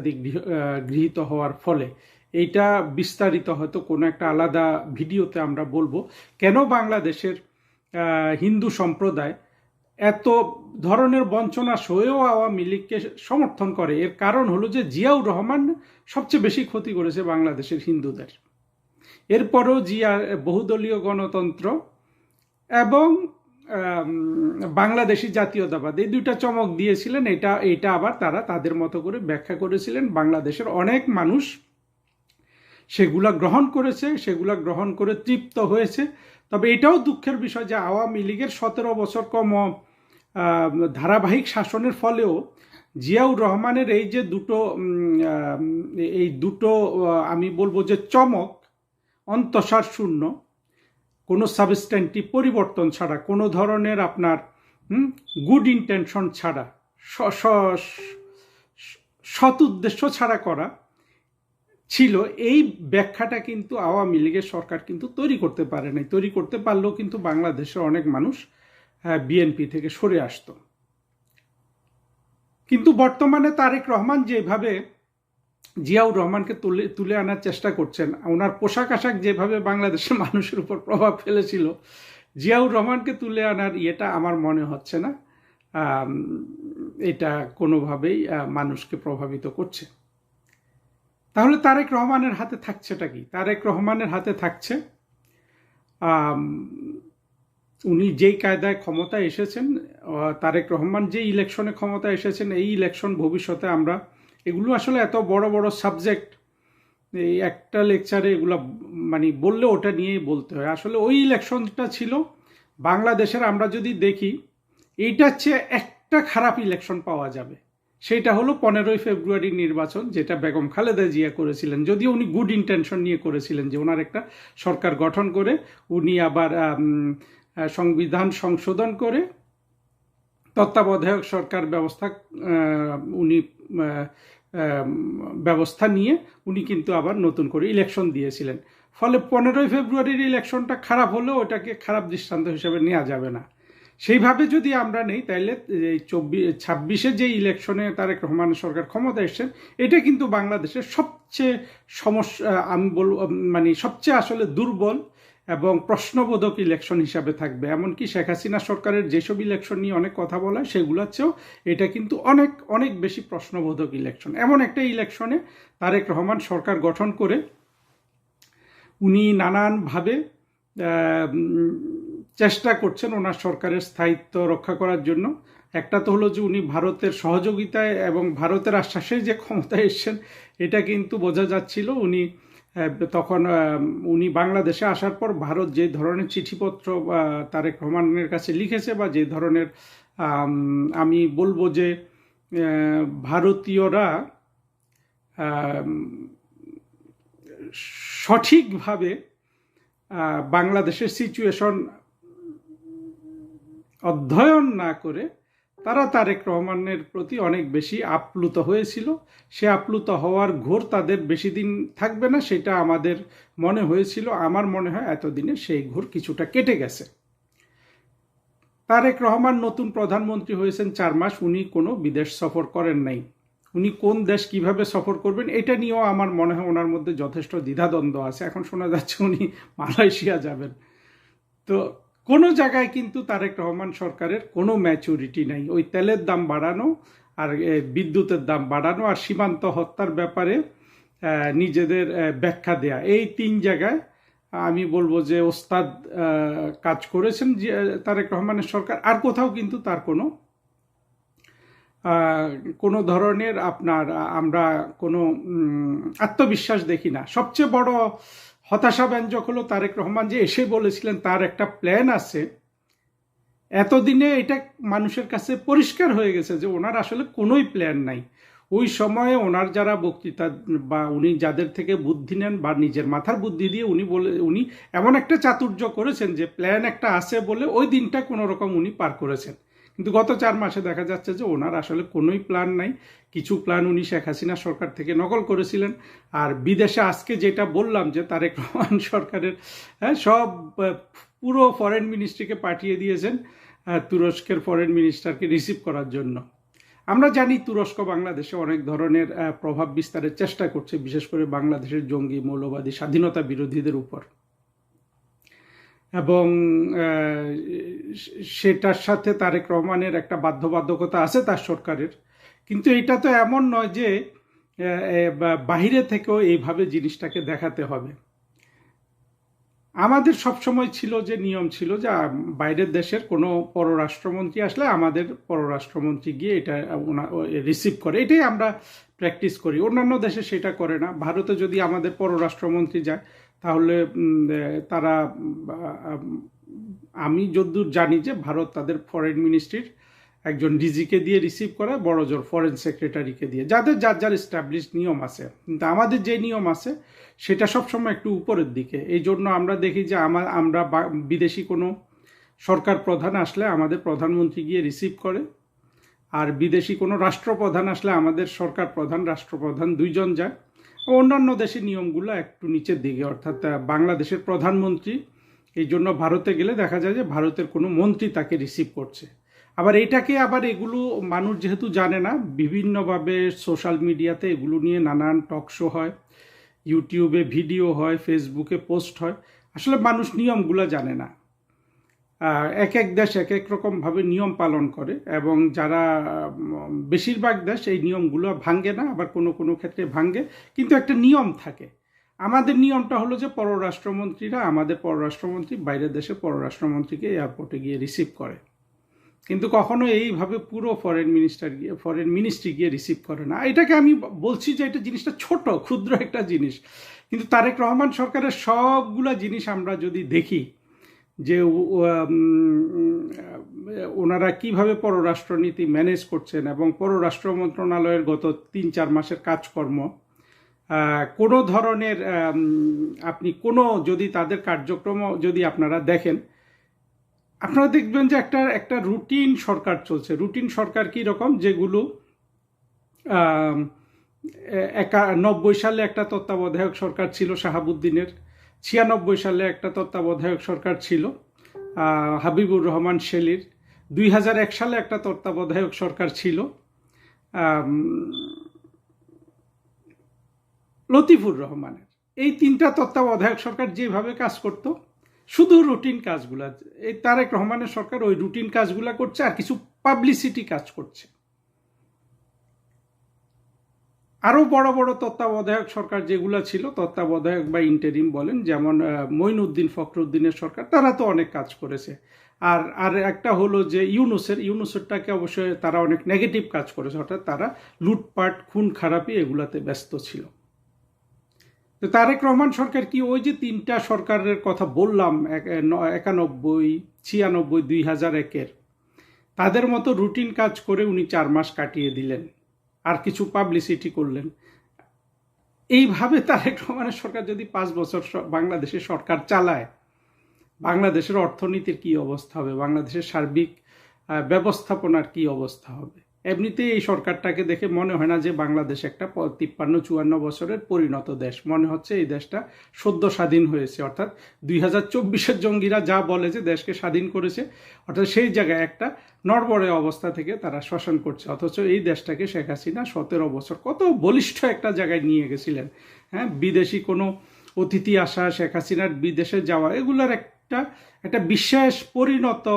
S4: গৃহীত হওয়ার ফলে। এইটা বিস্তারিত হয়তো কোনো একটা আলাদা ভিডিওতে আমরা বলবো, কেন বাংলাদেশের হিন্দু সম্প্রদায় এত ধরনের বঞ্চনা সয়েও আওয়ামী লীগকে সমর্থন করে। এর কারণ হলো যে জিয়াউর রহমান সবচেয়ে বেশি ক্ষতি করেছে বাংলাদেশের হিন্দুদের। এরপরও জিয়া বহুদলীয় গণতন্ত্র এবং বাংলাদেশি জাতীয়তাবাদ এই দুইটা চমক দিয়েছিলেন। এটা আবার তারা তাদের মতো করে ব্যাখ্যা করেছিলেন। বাংলাদেশের অনেক মানুষ সেগুলা গ্রহণ করেছে, সেগুলা গ্রহণ করে তৃপ্ত হয়েছে। তবে এটাও দুঃখের বিষয় যে আওয়ামী লীগের 17 বছর কম ধারাবাহিক শাসনের ফলেও জিয়াউর রহমানের এই যে দুটো আমি বলবো যে চমক, অন্তঃসার শূন্য, কোনো সাবস্ট্যান্টিভ পরিবর্তন ছাড়া, কোনো ধরনের আপনার গুড ইন্টেনশন ছাড়া, সৎ উদ্দেশ্য ছাড়া করা ছিল, এই ব্যাখ্যাটা কিন্তু আওয়ামী লীগের সরকার কিন্তু তৈরি করতে পারে নাই। তৈরি করতে পারলেও কিন্তু বাংলাদেশের অনেক মানুষ বিএনপি থেকে সরে আসতো। কিন্তু বর্তমানে তারেক রহমান যেভাবে জিয়াউর রহমানকে তুলে আনার চেষ্টা করছেন, ওনার পোশাক আশাক যেভাবে বাংলাদেশের মানুষের উপর প্রভাব ফেলেছিল, জিয়াউর রহমানকে তুলে আনার ইয়েটা আমার মনে হচ্ছে না এটা কোনোভাবেই মানুষকে প্রভাবিত করছে। তাহলে তারেক রহমানের হাতে থাকছেটা কি? তারেক রহমানের হাতে থাকছে উনি যেই কায়দায় ক্ষমতায় এসেছেন, তারেক রহমান যে ইলেকশনে ক্ষমতায় এসেছেন, এই ইলেকশন ভবিষ্যতে আমরা এগুলো আসলে এত বড় বড় সাবজেক্ট, এই একটা লেকচারে এগুলো মানে বললে ওটা নিয়েই বলতে হয়। আসলে ওই ইলেকশনটা ছিল বাংলাদেশের, আমরা যদি দেখি এইটার চেয়ে একটা খারাপ ইলেকশন পাওয়া যাবে, সেটা হলো 15ই ফেব্রুয়ারি নির্বাচন, যেটা বেগম খালেদা জিয়া করেছিলেন। যদিও উনি গুড ইন্টেনশন নিয়ে করেছিলেন যে ওনার একটা সরকার গঠন করে উনি আবার সংবিধান সংশোধন করে তত্ত্বাবধায়ক সরকার উনি ব্যবস্থা নিয়ে উনি কিন্তু আবার নতুন করে ইলেকশন দিয়েছিলেন। ফলে 15ই ফেব্রুয়ারির ইলেকশনটা খারাপ হলেও ওটাকে খারাপ দৃষ্টান্ত হিসেবে নেওয়া যাবে না। সেইভাবে যদি আমরা নেই, তাইলে এই 26-এ যে ইলেকশনে তারেক রহমানের সরকার ক্ষমতা এসছেন, এটা কিন্তু বাংলাদেশের সবচেয়ে সমস্যা, আমি বলব মানে সবচেয়ে আসলে দুর্বল এবং প্রশ্নবোধক ইলেকশন হিসাবে থাকবে। এমনকি শেখ হাসিনা সরকারের যেসব ইলেকশন নিয়ে অনেক কথা বলা হয়, সেগুলোর চেয়েও এটা কিন্তু অনেক অনেক বেশি প্রশ্নবোধক ইলেকশন। এমন একটা ইলেকশনে তারেক রহমান সরকার গঠন করে উনি নানানভাবে চেষ্টা করছেন ওনার সরকারের স্থায়িত্ব রক্ষা করার জন্য। একটা তো হলো যে উনি ভারতের সহযোগিতায় এবং ভারতের আশ্বাসে যে ক্ষমতায় এসছেন, এটা কিন্তু বোঝা যাচ্ছিল। তখন উনি বাংলাদেশে আসার পর ভারত যে ধরনের চিঠিপত্র তারেক রহমানের কাছে লিখেছে, বা যে ধরনের আমি বলবো যে ভারতীয়রা সঠিকভাবে বাংলাদেশের সিচুয়েশন অধ্যয়ন না করে তারা তারেক রহমানের প্রতি অনেক বেশি আপ্লুত হয়েছিল। সে আপ্লুত হওয়ার ঘোর তাদের বেশি দিন থাকবে না, সেটা আমাদের মনে হয়েছিল। আমার মনে হয় এতদিনে সেই ঘোর কিছুটা কেটে গেছে। তারেক রহমান নতুন প্রধানমন্ত্রী হয়েছেন 4 মাস, উনি কোনো বিদেশ সফর করেন নাই। উনি কোন দেশ কিভাবে সফর করবেন এটা নিয়েও আমার মনে হয় ওনার মধ্যে যথেষ্ট দ্বিধাদ্বন্দ্ব আছে। এখন শোনা যাচ্ছে উনি মালয়েশিয়া যাবেন। তো কোনো জায়গায় কিন্তু তারেক রহমান সরকারের কোনো ম্যাচুরিটি নাই। ওই তেলের দাম বাড়ানো, আর বিদ্যুতের দাম বাড়ানো, আর সীমান্ত হত্যার ব্যাপারে নিজেদের ব্যাখ্যা দেয়া, এই 3 জায়গায় আমি বলবো যে ওস্তাদ কাজ করেছেন যে তারেক রহমানের সরকার। আর কোথাও কিন্তু তার কোনো ধরনের আমরা কোনো আত্মবিশ্বাস দেখি না। সবচেয়ে বড় হতাশাব্যঞ্জক হলো তারেক রহমান যে এসে বলেছিলেন তার একটা প্ল্যান আছে। এতদিনে এটা মানুষের কাছে পরিষ্কার হয়ে গেছে যে ওনার আসলে কোনোই প্ল্যান নাই। ওই সময়ে ওনার যারা বক্তৃতা বা উনি যাদের থেকে বুদ্ধি নেন বা নিজের মাথার বুদ্ধি দিয়ে উনি এমন একটা চাতুর্য করেছেন যে প্ল্যান একটা আছে বলে ওই দিনটা কোনো রকম উনি পার করেছেন। কিন্তু গত 4 মাসে দেখা যাচ্ছে যে ওনার আসলে কোনোই প্ল্যান নাই। কিছু প্ল্যান উনি শেখ হাসিনা সরকার থেকে নকল করেছিলেন। আর বিদেশে আজকে যেটা বললাম যে তারেক রহমান সরকারের সব পুরো ফরেন মিনিস্ট্রিকে পাঠিয়ে দিয়েছেন তুরস্কের ফরেন মিনিস্টারকে রিসিভ করার জন্য। আমরা জানি তুরস্ক বাংলাদেশে অনেক ধরনের প্রভাব বিস্তারের চেষ্টা করছে, বিশেষ করে বাংলাদেশের জঙ্গি, মৌলবাদী, স্বাধীনতা বিরোধীদের উপর, এবং সেটার সাথে তারেক রহমানের একটা বাধ্যবাধকতা আছে তার সরকারের। কিন্তু এটা তো এমন নয় যে বাহিরে থেকেও এইভাবে জিনিসটাকে দেখাতে হবে। আমাদের সবসময় ছিল যে নিয়ম ছিল যে বাইরের দেশের কোনো পররাষ্ট্রমন্ত্রী আসলে আমাদের পররাষ্ট্রমন্ত্রী গিয়ে এটা রিসিভ করে, এটাই আমরা প্র্যাকটিস করি। অন্যান্য দেশে সেটা করে না। ভারতে যদি আমাদের পররাষ্ট্রমন্ত্রী যায় তাহলে তারা, আমি যতদূর জানি যে ভারত তাদের ফরেন মিনিস্ট্রির একজন ডিজিকে দিয়ে রিসিভ করে, বড় জোর ফরেন সেক্রেটারিকে দিয়ে, যাদের যার এস্টাবলিশ নিয়ম আছে। কিন্তু আমাদের যে নিয়ম আছে সেটা সবসময় একটু উপরের দিকে। এই জন্য আমরা দেখি যে আমরা বিদেশি কোনো সরকার প্রধান আসলে আমাদের প্রধানমন্ত্রী গিয়ে রিসিভ করে, আর বিদেশি কোনো রাষ্ট্রপ্রধান আসলে আমাদের সরকার প্রধান, রাষ্ট্রপ্রধান 2 জন যায়। অন্যান্য দেশের নিয়মগুলো একটু নিচের দিকে, অর্থাৎ বাংলাদেশের প্রধানমন্ত্রী এই জন্য ভারতে গেলে দেখা যায় যে ভারতের কোনো মন্ত্রী তাকে রিসিভ করছে। আবার এগুলো মানুষ যেহেতু জানে না, বিভিন্নভাবে সোশ্যাল মিডিয়াতে এগুলো নিয়ে নানান টক শো হয়, ইউটিউবে ভিডিও হয়, ফেসবুকে পোস্ট হয়। আসলে মানুষ নিয়মগুলো জানে না। এক এক দেশ এক এক রকমভাবে নিয়ম পালন করে, এবং যারা বেশিরভাগ দেশ এই নিয়মগুলো ভাঙে না, আবার কোনো কোনো ক্ষেত্রে ভাঙে, কিন্তু একটা নিয়ম থাকে। আমাদের নিয়মটা হলো যে আমাদের পররাষ্ট্রমন্ত্রী বাইরের দেশে পররাষ্ট্রমন্ত্রীকে এয়ারপোর্টে গিয়ে রিসিভ করে, কিন্তু কখনো এইভাবে পুরো ফরেন মিনিস্ট্রি গিয়ে রিসিভ করে না। এটাকে আমি বলছি যে এটা জিনিসটা ছোট ক্ষুদ্র একটা জিনিস, কিন্তু তারেক রহমান সরকারের সবগুলা জিনিস আমরা যদি দেখি যে ওনারা কিভাবে পররাষ্ট্রনীতি ম্যানেজ করছেন এবং পররাষ্ট্র মন্ত্রণালয়ের গত 3-4 মাসের কাজকর্ম, কোনো ধরনের আপনি যদি তাদের কার্যক্রম যদি আপনারা দেখেন, আপনারা দেখবেন যে একটা রুটিন সরকার চলছে। রুটিন সরকার কি রকম, যেগুলো 91 সালে একটা তত্ত্বাবধায়ক সরকার ছিল শাহাবুদ্দিনের, 96 সালে একটা তত্ত্বাবধায়ক সরকার ছিল হাবিবুর রহমান শেলির, 2001 সালে একটা তত্ত্বাবধায়ক সরকার ছিল লতিফুর রহমানের। এই 3টা তত্ত্বাবধায়ক সরকার যেভাবে কাজ করত, শুধু রুটিন কাজগুলা, এই তারেক রহমানের সরকার ওই রুটিন কাজগুলা করছে আর কিছু পাবলিসিটি কাজ করছে। আরও বড় বড় তত্ত্বাবধায়ক সরকার যেগুলো ছিল, তত্ত্বাবধায়ক বা ইন্টারিম বলেন, যেমন মঈনুদ্দিন ফখরুদ্দিনের সরকার, তারা তো অনেক কাজ করেছে। আর একটা হলো যে ইউনুসেরটাকে অবশ্যই তারা অনেক নেগেটিভ কাজ করেছে, অর্থাৎ তারা লুটপাট খুন খারাপি এগুলাতে ব্যস্ত ছিল। তো তারেক রহমান সরকার কি ওই যে 3টা সরকারের কথা বললাম, 91, 96, 2001-এর, তাদের মতো রুটিন কাজ করে উনি 4 মাস কাটিয়ে দিলেন আর কিছু পাবলিসিটি করলেন? এইভাবে তারেক রহমানের সরকার যদি 5 বছর বাংলাদেশের সরকার চালায়, বাংলাদেশের অর্থনীতির কি অবস্থা হবে, বাংলাদেশের সার্বিক ব্যবস্থাপনার কি অবস্থা হবে? এমনিতে এই সরকারটাকে দেখে মনে হয় না যে বাংলাদেশ একটা 53-54 বছরের পরিণত দেশ। মনে হচ্ছে এই দেশটা সদ্য স্বাধীন হয়েছে, অর্থাৎ 2024-এর জঙ্গিরা যা বলে যে দেশকে স্বাধীন করেছে, অর্থাৎ সেই জায়গায় একটা নড়বড়ে অবস্থা থেকে তারা শাসন করছে। অথচ এই দেশটাকে শেখ হাসিনা 17 বছর কত বলিষ্ঠ একটা জায়গায় নিয়ে গেছিলেন। হ্যাঁ, বিদেশি কোনো অতিথি আসা, শেখ হাসিনার বিদেশে যাওয়া, এগুলার একটা বিশেষ পরিণত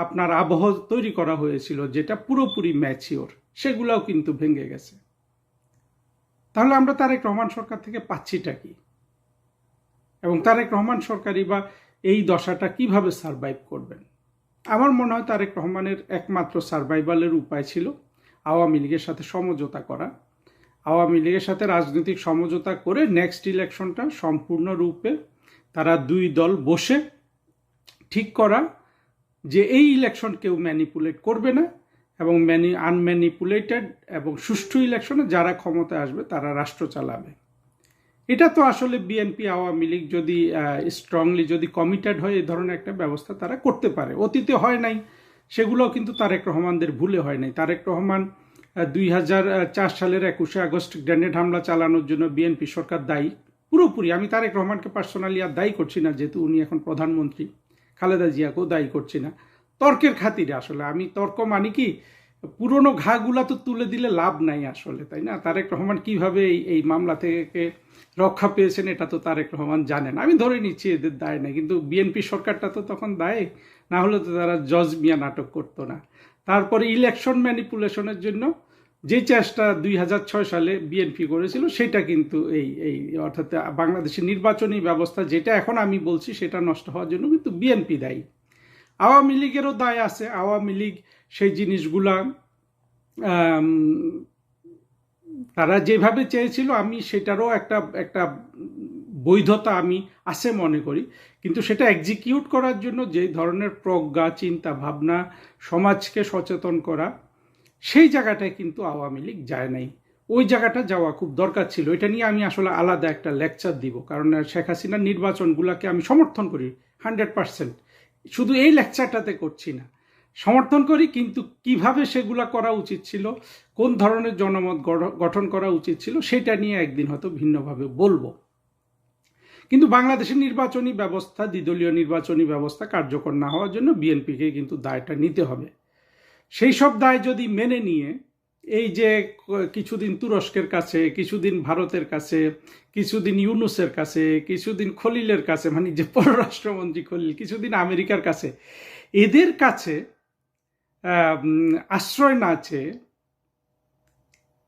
S4: আপনার আবহ তৈরি করা হয়েছিল, যেটা পুরোপুরি ম্যাচিওর, সেগুলাও কিন্তু ভেঙে গেছে। তাহলে আমরা তারেক রহমান সরকার থেকে পাচ্ছিটা কি, এবং তারেক রহমান সরকারই বা এই দশাটা কিভাবে সারভাইভ করবেন? আমার মনে হয় তারেক রহমানের একমাত্র সারভাইভালের উপায় ছিল আওয়ামী লীগের সাথে সমঝোতা করা, আওয়ামী লীগের সাথে রাজনৈতিক সমঝোতা করে নেক্সট ইলেকশনটা সম্পূর্ণরূপে তারা 2 দল বসে ঠিক করা যে এই ইলেকশন কেউ ম্যানিপুলেট করবে না, এবং আনম্যানিপুলেটেড এবং সুষ্ঠু ইলেকশনে যারা ক্ষমতায় আসবে তারা রাষ্ট্র চালাবে। এটা তো আসলে বিএনপি আওয়ামী লীগ যদি স্ট্রংলি যদি কমিটেড হয়, এই ধরনের একটা ব্যবস্থা তারা করতে পারে। অতীতে হয় নাই, সেগুলোও কিন্তু তারেক রহমানদের ভুলে হয় নাই। তারেক রহমান 2004 সালের 21শে আগস্ট গ্রেনেড হামলা চালানোর জন্য বিএনপি সরকার দায়ী পুরোপুরি। আমি তারেক রহমানকে পার্সোনালি আর দায়ী করছি না, যেহেতু উনি এখন প্রধানমন্ত্রী। খালেদা জিয়াকেও দায়ী করছি না, তর্কের খাতিরে। আসলে আমি তর্ক মানি কি, পুরনো ঘাগুলা তো তুলে দিলে লাভ নাই আসলে, তাই না? তারেক রহমান কিভাবে এই মামলা থেকে রক্ষা পেয়েছেন এটা তো তারেক রহমান জানেন। আমি ধরে নিচ্ছি এদের দায় নেই, কিন্তু বিএনপি সরকারটা তো তখন দায়ী, না হলে তো তারা জজ মিয়া নাটক করতো না। তারপরে ইলেকশন ম্যানিপুলেশনের জন্য যে চেষ্টা 2006 সালে বিএনপি করেছিল, সেটা কিন্তু এই অর্থাৎ বাংলাদেশের নির্বাচনী ব্যবস্থা যেটা এখন আমি বলছি, সেটা নষ্ট হওয়ার জন্য কিন্তু বিএনপি দায়ী। আওয়ামী লীগেরও দায় আছে। আওয়ামী লীগ সেই জিনিসগুলা তারা যেভাবে চেয়েছিল, আমি সেটারও একটা বৈধতা আমি আছে মনে করি, কিন্তু সেটা এক্সিকিউট করার জন্য যে ধরনের প্রজ্ঞা, চিন্তা ভাবনা, সমাজকে সচেতন করা, সেই জায়গাটায় কিন্তু আওয়ামী লীগ যায় নাই। ওই জায়গাটা যাওয়া খুব দরকার ছিল। এটা নিয়ে আমি আসলে আলাদা একটা লেকচার দিব, কারণ শেখ হাসিনার নির্বাচনগুলোকে আমি সমর্থন করি 100%। শুধু এই লেকচারটাতে করছি না, সমর্থন করি, কিন্তু কিভাবে সেগুলা করা উচিত ছিল, কোন ধরনের জনমত গঠন করা উচিত ছিল, সেটা নিয়ে একদিন হয়তো ভিন্নভাবে বলবো। কিন্তু বাংলাদেশের নির্বাচনী ব্যবস্থা, দ্বিদলীয় নির্বাচনী ব্যবস্থা কার্যকর না হওয়ার জন্য বিএনপিকে কিন্তু দায়টা নিতে হবে। সেই সব দায় যদি মেনে নিয়ে, এই যে কিছুদিন তুরস্কের কাছে, কিছুদিন ভারতের কাছে, কিছুদিন ইউনুসের কাছে, কিছুদিন খলিলের কাছে, মানে যে পররাষ্ট্রমন্ত্রী খলিল, কিছুদিন আমেরিকার কাছে, এদের কাছে আশ্রয় না আছে,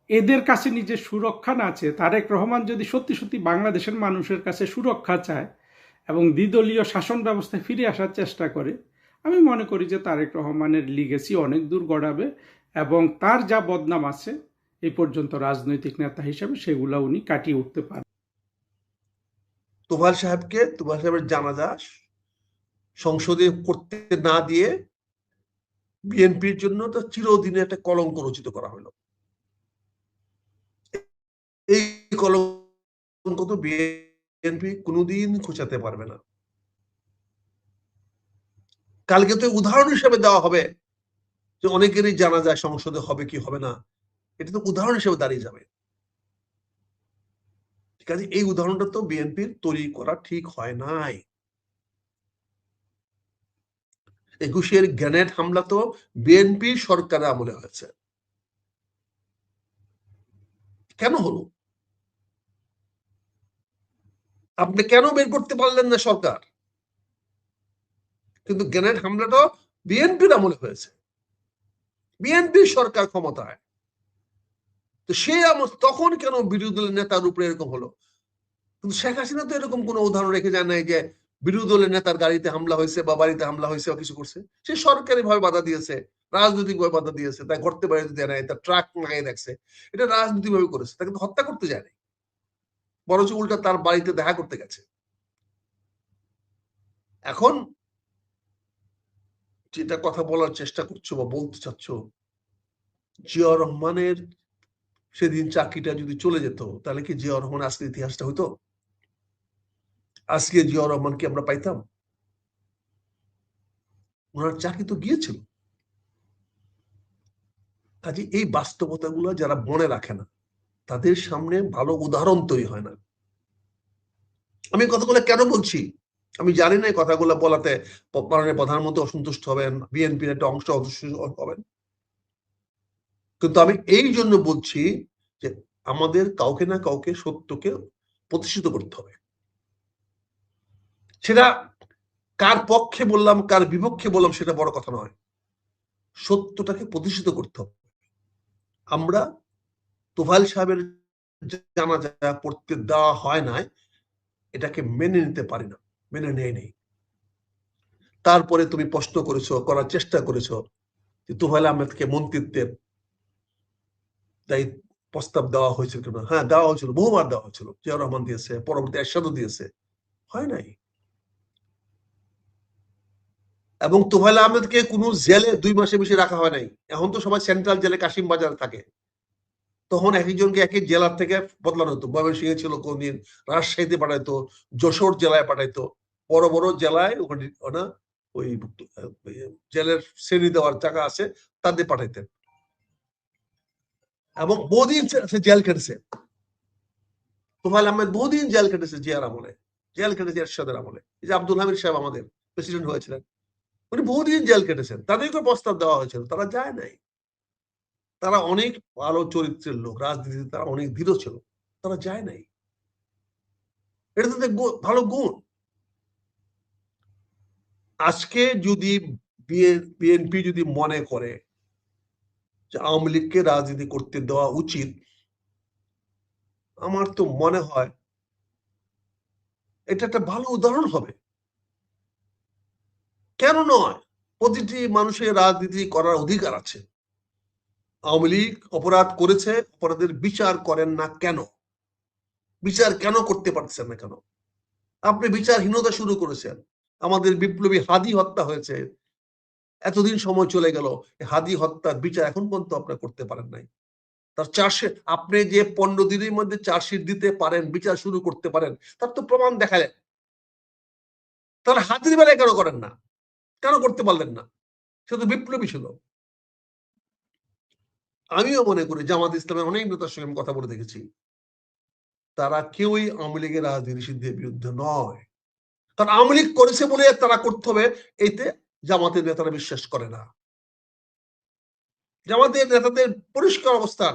S4: এদের কাছে নিজের সুরক্ষা না আছে, তারেক রহমান যদি সত্যি সত্যি বাংলাদেশের মানুষের কাছে সুরক্ষা চায় এবং দ্বিদলীয় শাসন ব্যবস্থায় ফিরে আসার চেষ্টা করে, আমি মনে করি যে তারেক রহমানের লিগেসি অনেক দূর গড়াবে এবং তার যা বদনাম আছে এই পর্যন্ত রাজনৈতিক নেতা হিসেবে সেগুলো উনি কাটিয়ে উঠতে পারেন।
S5: তোফায়েল সাহেবের জানাজা সংসদে করতে না দিয়ে বিএনপির জন্য তো চিরদিনে একটা কলঙ্ক রচিত করা হলো। এই কলঙ্ক তো বিএনপি কোনোদিন খোঁচাতে পারবে না। কালকে তো উদাহরণ হিসেবে দেওয়া হবে যে অনেকেরই জানা যায় সংসদে হবে কি হবে না, এটা তো উদাহরণ হিসেবে দাঁড়িয়ে যাবে। কাজে এই উদাহরণটা তো বিএনপির তৈরি করা ঠিক হয় নাই। 21-এর গ্রেনেড হামলা তো বিএনপি সরকারের আমলে হয়েছে। কেন হলো? আপনি কেন বের করতে পারলেন না সরকার? কিন্তু গ্রেনেড হামলাটা বিএনপির আমলে হয়েছে, বিএনপির সরকার ক্ষমতায়। তো সে তখন কেন বিরোধী দলের নেতার উপরে এরকম হলো? কিন্তু শেখ হাসিনা তো এরকম কোনো উদাহরণ রেখে যায় নাই যে বিরোধী দলের নেতার গাড়িতে হামলা হয়েছে বা বাড়িতে হামলা হয়েছে বা কিছু করছে। সে সরকারি ভাবে বাধা দিয়েছে, রাজনৈতিক ভাবে বাধা দিয়েছে, তাই ঘরতে বাড়িতে দেয় নাই, তার ট্রাক লাগাই দেখছে, এটা রাজনৈতিক ভাবে করেছে। তাকে হত্যা করতে যায় নাই, বরঞ্চ উল্টা তার বাড়িতে দেখা করতে গেছে। এখন যেটা কথা বলার চেষ্টা করছো বা বলতে চাচ্ছ, জিয়াউর রহমানের সেদিন চাকরিটা যদি চলে যেত, তাহলে কি জিয়াউর রহমান আজকের ইতিহাসটা হইতো? আজকে জিয়াউর রহমানকে আমরা পাইতাম? ওনার চাকরি তো গিয়েছিল। কাজে এই বাস্তবতাগুলো যারা মনে রাখে না, তাদের সামনে ভালো উদাহরণ তৈরি হয় না। আমি কথাগুলো কেন বলছি আমি জানি না। এই কথাগুলো বলাতে প্রধানমন্ত্রী অসন্তুষ্ট হবেন, বিএনপির একটা অংশ অসন্তুষ্ট হবেন, কিন্তু আমি এই জন্য বলছি যে আমাদের কাউকে না কাউকে সত্যকে প্রতিষ্ঠিত করতে হবে। সেটা কার পক্ষে বললাম কার বিপক্ষে বললাম সেটা বড় কথা নয়, সত্যটাকে প্রতিষ্ঠিত করতে হবে। আমরা তোফায়েল সাহেবের জানাজা পড়তে দেওয়া হয় নাই, এটাকে মেনে নিতে পারি না, মেনে নেই নেই। তারপরে তুমি প্রশ্ন করেছো, করার চেষ্টা করেছো যে তোফায়েল আহমেদকে মন্ত্রিত্বের দায়িত্ব প্রস্তাব দেওয়া হয়েছিল কিনা। হ্যাঁ, দেওয়া হয়েছিল, বহুবার দেওয়া হয়েছিল। জিয়াউর রহমান দিয়েছে, পরবর্তী এরশাদও দিয়েছে, হয় নাই। এবং তোফায়েল আহমেদকে কোনো জেলে 2 মাসে বেশি রাখা হয় নাই। এখন তো সবাই সেন্ট্রাল জেলে কাশিম বাজার থাকে, তখন এক একজনকে এক এক জেলার থেকে বদলানো হতো। ময়মনসিংহে ছিল কোনদিন, রাজশাহীতে পাঠাইতো, যশোর জেলায় পাঠাইতো, বড় বড় জেলায় ওখানে ওই জেলের শ্রেণী দেওয়ার জায়গা আছে, তাদের পাঠাইতেন। এবং বহুদিন জেল খেটেছে তোফায়েল আহমেদ, বহুদিন জেল খেটেছে জিয়ার আমলে, জেল খেটেছে এরশাদের আমলে। এই যে আব্দুল হামিদ সাহেব আমাদের প্রেসিডেন্ট হয়েছিলেন, উনি বহুদিন জেল কেটেছেন, তাদেরকে প্রস্তাব দেওয়া হয়েছিল, তারা যায় নাই। তারা অনেক ভালো চরিত্রের লোক, রাজনীতিতে তারা অনেক দৃঢ় ছিল, তারা যায় নাই। এটা তাদের ভালো গুণ। আজকে যদি বিএনপি যদি মনে করে যে আওয়ামী লীগকে রাজনীতি করতে দেওয়া উচিত, আমার তো মনে হয় এটা একটা ভালো উদাহরণ হবে। কেন নয়? প্রতিটি মানুষের রাজনীতি করার অধিকার আছে। আওয়ামী লীগ অপরাধ করেছে, অপরাধের বিচার করেন না কেন? বিচার কেন করতে পারছেন না কেন? আপনি বিচারহীনতা শুরু করেছেন। আমাদের বিপ্লবী হাদি হত্যা হয়েছে, এতদিন সময় চলে গেল, হাদি হত্যার বিচার এখন পর্যন্ত আপনারা করতে পারেন নাই। তার চার্জশিট আপনি যে 15 দিনের মধ্যে চার্জশিট দিতে পারেন, বিচার শুরু করতে পারেন, তার তো প্রমাণ দেখালেন। তাহলে হাদির বেলায় কেন করেন না? কেন করতে পারলেন না? সে তো বিপ্লবী ছিল। আমিও মনে করি জামাত ইসলামের অনেক নেতার সঙ্গে আমি কথা বলে দেখেছি, তারা কেউই আওয়ামী লীগের রাজনীতি সিদ্ধির বিরুদ্ধে নয়। কারণ আওয়ামী লীগ করেছে বলে তারা করতে হবে, এতে জামাতের নেতারা বিশ্বাস করে না। জামাতের নেতাদের পরিষ্কার অবস্থান,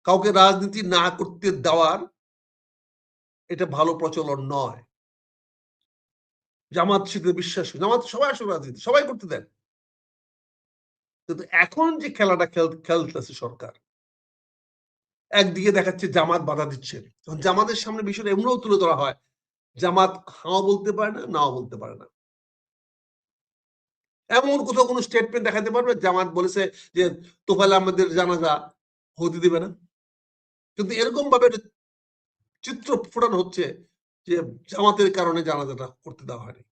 S5: কাউকে রাজনীতি না করতে দেওয়ার এটা ভালো প্রচলন নয়। জামাত শিখতে বিশ্বাস করি, জামাত সবাই আসলে রাজনীতি সবাই করতে দেন, কিন্তু এখন যে খেলাটা খেলতেছে সরকার, একদিকে দেখাচ্ছে জামাত বাধা দিচ্ছে, তখন জামাতের সামনে বিষয়টা এমনও তুলে ধরা হয়, জামাত হাও বলতে পারে না, নাও বলতে পারে না। এমন কোথাও কোনো স্টেটমেন্ট দেখাতে পারবে জামাত বলেছে যে তোফায়েল আহমেদের জানাজা হতে দিবে না? কিন্তু এরকম ভাবে চিত্র ফোটানো হচ্ছে যে জামাতের কারণে জানাজাটা করতে দেওয়া হয়নি।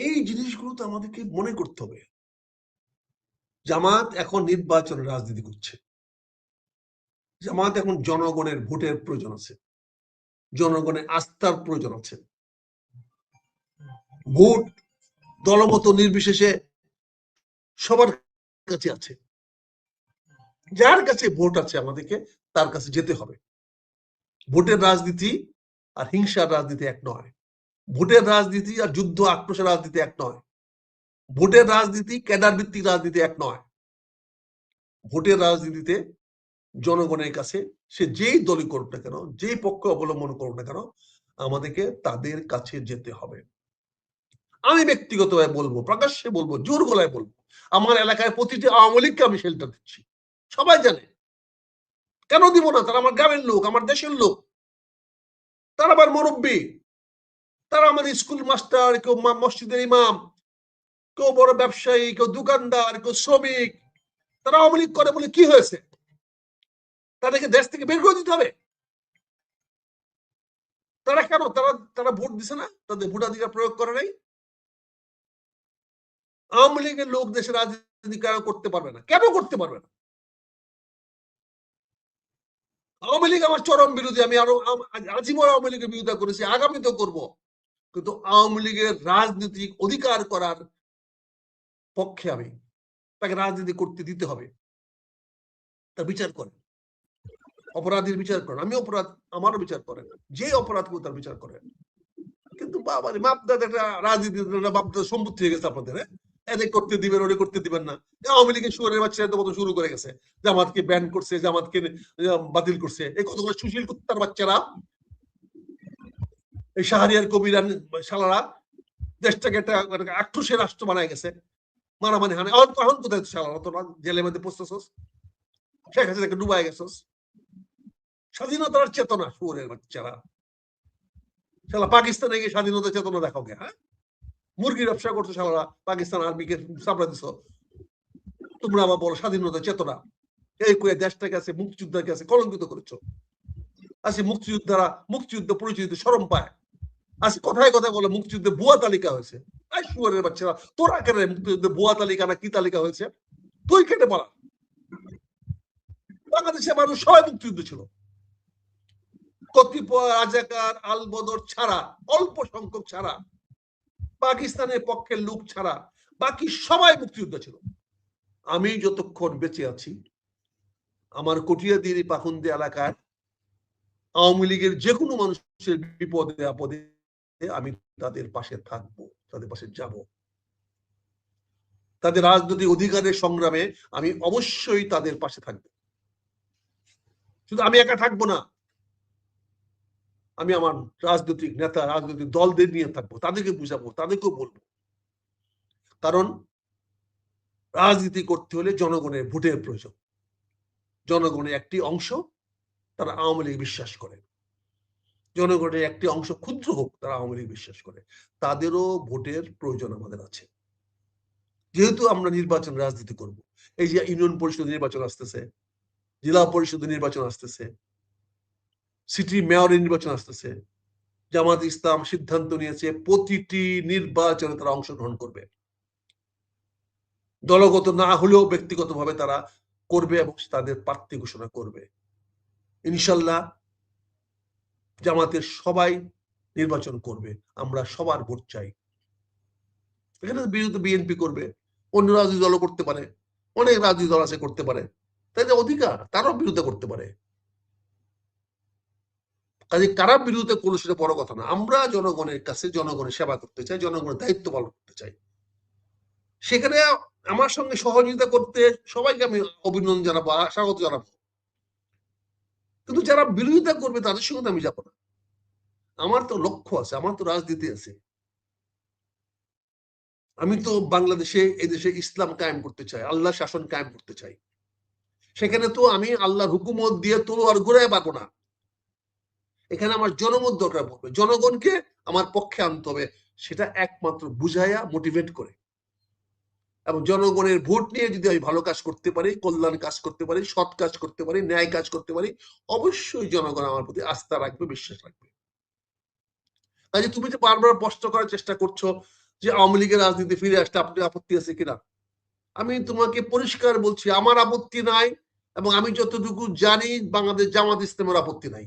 S5: এই জিনিসগুলো তো আমাদেরকে মনে করতে হবে। জামাত এখন নির্বাচন রাজনীতি করছে, জামাত এখন জনগণের ভোটের প্রয়োজন আছে, জনগণের আস্থার প্রয়োজন আছে। ভোট দলমত নির্বিশেষে সবার কাছে আছে, যার কাছে ভোট আছে আমাদেরকে তার কাছে যেতে হবে। ভোটের রাজনীতি আর হিংসার রাজনীতি এক নয়, ভোটের রাজনীতি আর যুদ্ধ আক্রোশের রাজনীতি এক নয়, ভোটের রাজনীতি ক্যাডার ভিত্তিক রাজনীতি এক নয়। ভোটের রাজনীতিতে জনগণের কাছে সে যেই দলই করুক না কেন, যেই পক্ষ অবলম্বন করুক না কেন, আমাদেরকে তাদের কাছে যেতে হবে। আমি ব্যক্তিগতভাবে বলবো, প্রকাশ্যে বলবো, জোর গলায় বলবো, আমার এলাকায় প্রতিটি আওয়ামী লীগকে আমি শেল্টার দিচ্ছি, সবাই জানে। কেন দিব না? তারা আমার গ্রামের লোক, আমার দেশের লোক, তারা আমার মুরব্বী, তারা আমার স্কুল মাস্টার, কেউ মসজিদের ইমাম, কেউ বড় ব্যবসায়ী, কেউ দোকানদার, কেউ শ্রমিক। তারা আওয়ামী লীগ করে বলে কি হয়েছে? তাদেরকে দেশ থেকে বের করে দিতে হবে? তারা কেন তারা ভোট দিছে না? তাদের ভোটাধিকার প্রয়োগ করে নাই? আওয়ামী লীগের লোক দেশের রাজনীতি কেন করতে পারবে না? কেন করতে পারবে না? আওয়ামী লীগ আমার চরম বিরোধী, আমি আরো আজীবন আওয়ামী লীগের বিরোধিতা করেছি, আগামীতেও করব, কিন্তু আওয়ামী লীগের রাজনৈতিক অধিকার করার পক্ষে আমি। তাকে রাজনীতি করতে দিতে হবে, তার বিচার করেন, অপরাধীর বিচার করেন, আমি অপরাধ আমারও বিচার করেন, যে অপরাধ করে তার বিচার করেন। কিন্তু বাবা রে, বাপদাদ একটা রাজনীতি বাপদাদ সম্পত্তি হয়ে গেছে আপনাদের, এদের করতে দিবেন, ওটা করতে দিবেন না। আওয়ামী লীগের সুরের বাচ্চারা তো মতো শুরু করে গেছে, জামাতকে ব্যান করছে, জামাতকে বাতিল করছে, এই কতগুলো সুশীল কুত্তার বাচ্চারা, এই শাহরিয়ার কবিরান শালারা দেশটাকে একটা আক্রোশের রাষ্ট্র বানায় গেছে, মারামারি হানে। এখন কোথায় শালারা, তোরা জেলের মধ্যে পড়তেছস, শেখ হাসিনাকে ডুবাই গেছস। স্বাধীনতার চেতনা, সুরের বাচ্চারা, শালা পাকিস্তানে গিয়ে স্বাধীনতার চেতনা দেখাও গে, হ্যাঁ? মুরগির ব্যবসা করছো শালারা, পাকিস্তান আর্মিকে চাপড়া দিছ, তোমরা আবার বলো স্বাধীনতার চেতনা। এই কয়ে দেশটাকে আছে মুক্তিযোদ্ধার কাছে কলঙ্কিত করেছো। আজকে মুক্তিযুদ্ধ পরিচিত শরম পায়, আজকে কথায় কথায় বলে মুক্তিযুদ্ধে ভুয়া তালিকা হয়েছে। সুয়ারের বাচ্চারা, তোরা কেন মুক্তিযুদ্ধে ভুয়া তালিকা না কি তালিকা হয়েছে তুই কেটে বলা? বাংলাদেশের মানুষ সবাই মুক্তিযুদ্ধ ছিল, কতিপয় রাজাকার আলবদর ছাড়া, অল্প সংখ্যক ছাড়া, পাকিস্তানের পক্ষের লোক ছাড়া বাকি সবাই মুক্তিযুদ্ধ ছিল। আমি যতক্ষণ বেঁচে আছি, আমার কটিয়াদির পাখুন্দি এলাকায় আওয়ামী লীগের যে কোনো মানুষের বিপদে আপদে আমি তাদের পাশে থাকবো, তাদের পাশে যাব। তাদের রাজনৈতিক অধিকারের সংগ্রামে আমি অবশ্যই তাদের পাশে থাকবো। শুধু আমি একা থাকবো না, আমি আমার রাজনৈতিক নেতা, রাজনৈতিক দলদের নিয়ে থাকবো, তাদেরকে বুঝাবো, তাদেরকেও বলবো। কারণ রাজনীতি করতে হলে জনগণের ভোটের প্রয়োজন। জনগণের একটি অংশ তারা আওয়ামী লীগ বিশ্বাস করে, জনগণের একটি অংশ ক্ষুদ্র হোক তারা আওয়ামী লীগ বিশ্বাস করে, তাদেরও ভোটের প্রয়োজন আমাদের আছে। যেহেতু আমরা নির্বাচন রাজনীতি করব, এই যে ইউনিয়ন পরিষদ নির্বাচন আসতেছে, জেলা পরিষদ নির্বাচন আসতেছে, সিটি মেয়রের নির্বাচন আসতেছে, জামাত ইসলাম সিদ্ধান্ত নিয়েছে প্রতিটি নির্বাচনে তারা অংশগ্রহণ করবে, দলগত না হলেও ব্যক্তিগতভাবে তারা করবে এবং তাদের প্রার্থী ঘোষণা করবে। ইনশাল্লাহ জামাতের সবাই নির্বাচন করবে, আমরা সবার ভোট চাই। এখানে বিরোধী বিএনপি করবে, অন্য রাজনৈতিক দলও করতে পারে, অনেক রাজনৈতিক দল আছে করতে পারে, তাদের অধিকার, তারাও বিরোধিতা করতে পারে। কাজে কারা বিরোধিতা করলে সেটা বড় কথা না। আমরা জনগণের কাছে জনগণের সেবা করতে চাই, জনগণের দায়িত্ব পালন করতে চাই। সেখানে আমার সঙ্গে সহযোগিতা করতে সবাইকে আমি অভিনন্দন জানাবো, স্বাগত জানাবো, কিন্তু যারা বিরোধিতা করবে তাদের সঙ্গে আমি যাবো না। আমার তো লক্ষ্য আছে, আমার তো রাজনীতি আছে। আমি তো বাংলাদেশে, এই দেশে ইসলাম কায়েম করতে চাই, আল্লাহ শাসন কায়েম করতে চাই। সেখানে তো আমি আল্লাহর হুকুমত দিয়ে তলোয়ার ঘুরায় পাবো না। এখানে আমার জনমত দরকার পড়বে, জনগণকে আমার পক্ষে আনতে হবে, সেটা একমাত্র বুঝাইয়া মোটিভেট করে। এবং জনগণের ভোট নিয়ে যদি আমি ভালো কাজ করতে পারি, কল্যাণ কাজ করতে পারি, সৎ কাজ করতে পারি, ন্যায় কাজ করতে পারি, অবশ্যই জনগণ আমার প্রতি আস্থা রাখবে, বিশ্বাস রাখবে। কাজে তুমি যে বারবার প্রশ্ন করার চেষ্টা করছো যে আওয়ামী লীগের রাজনীতি ফিরে আসতে আপনি আপত্তি আছে কিনা, আমি তোমাকে পরিষ্কার বলছি আমার আপত্তি নাই, এবং আমি যতটুকু জানি বাংলাদেশ জামাত ইসলামের আপত্তি নাই।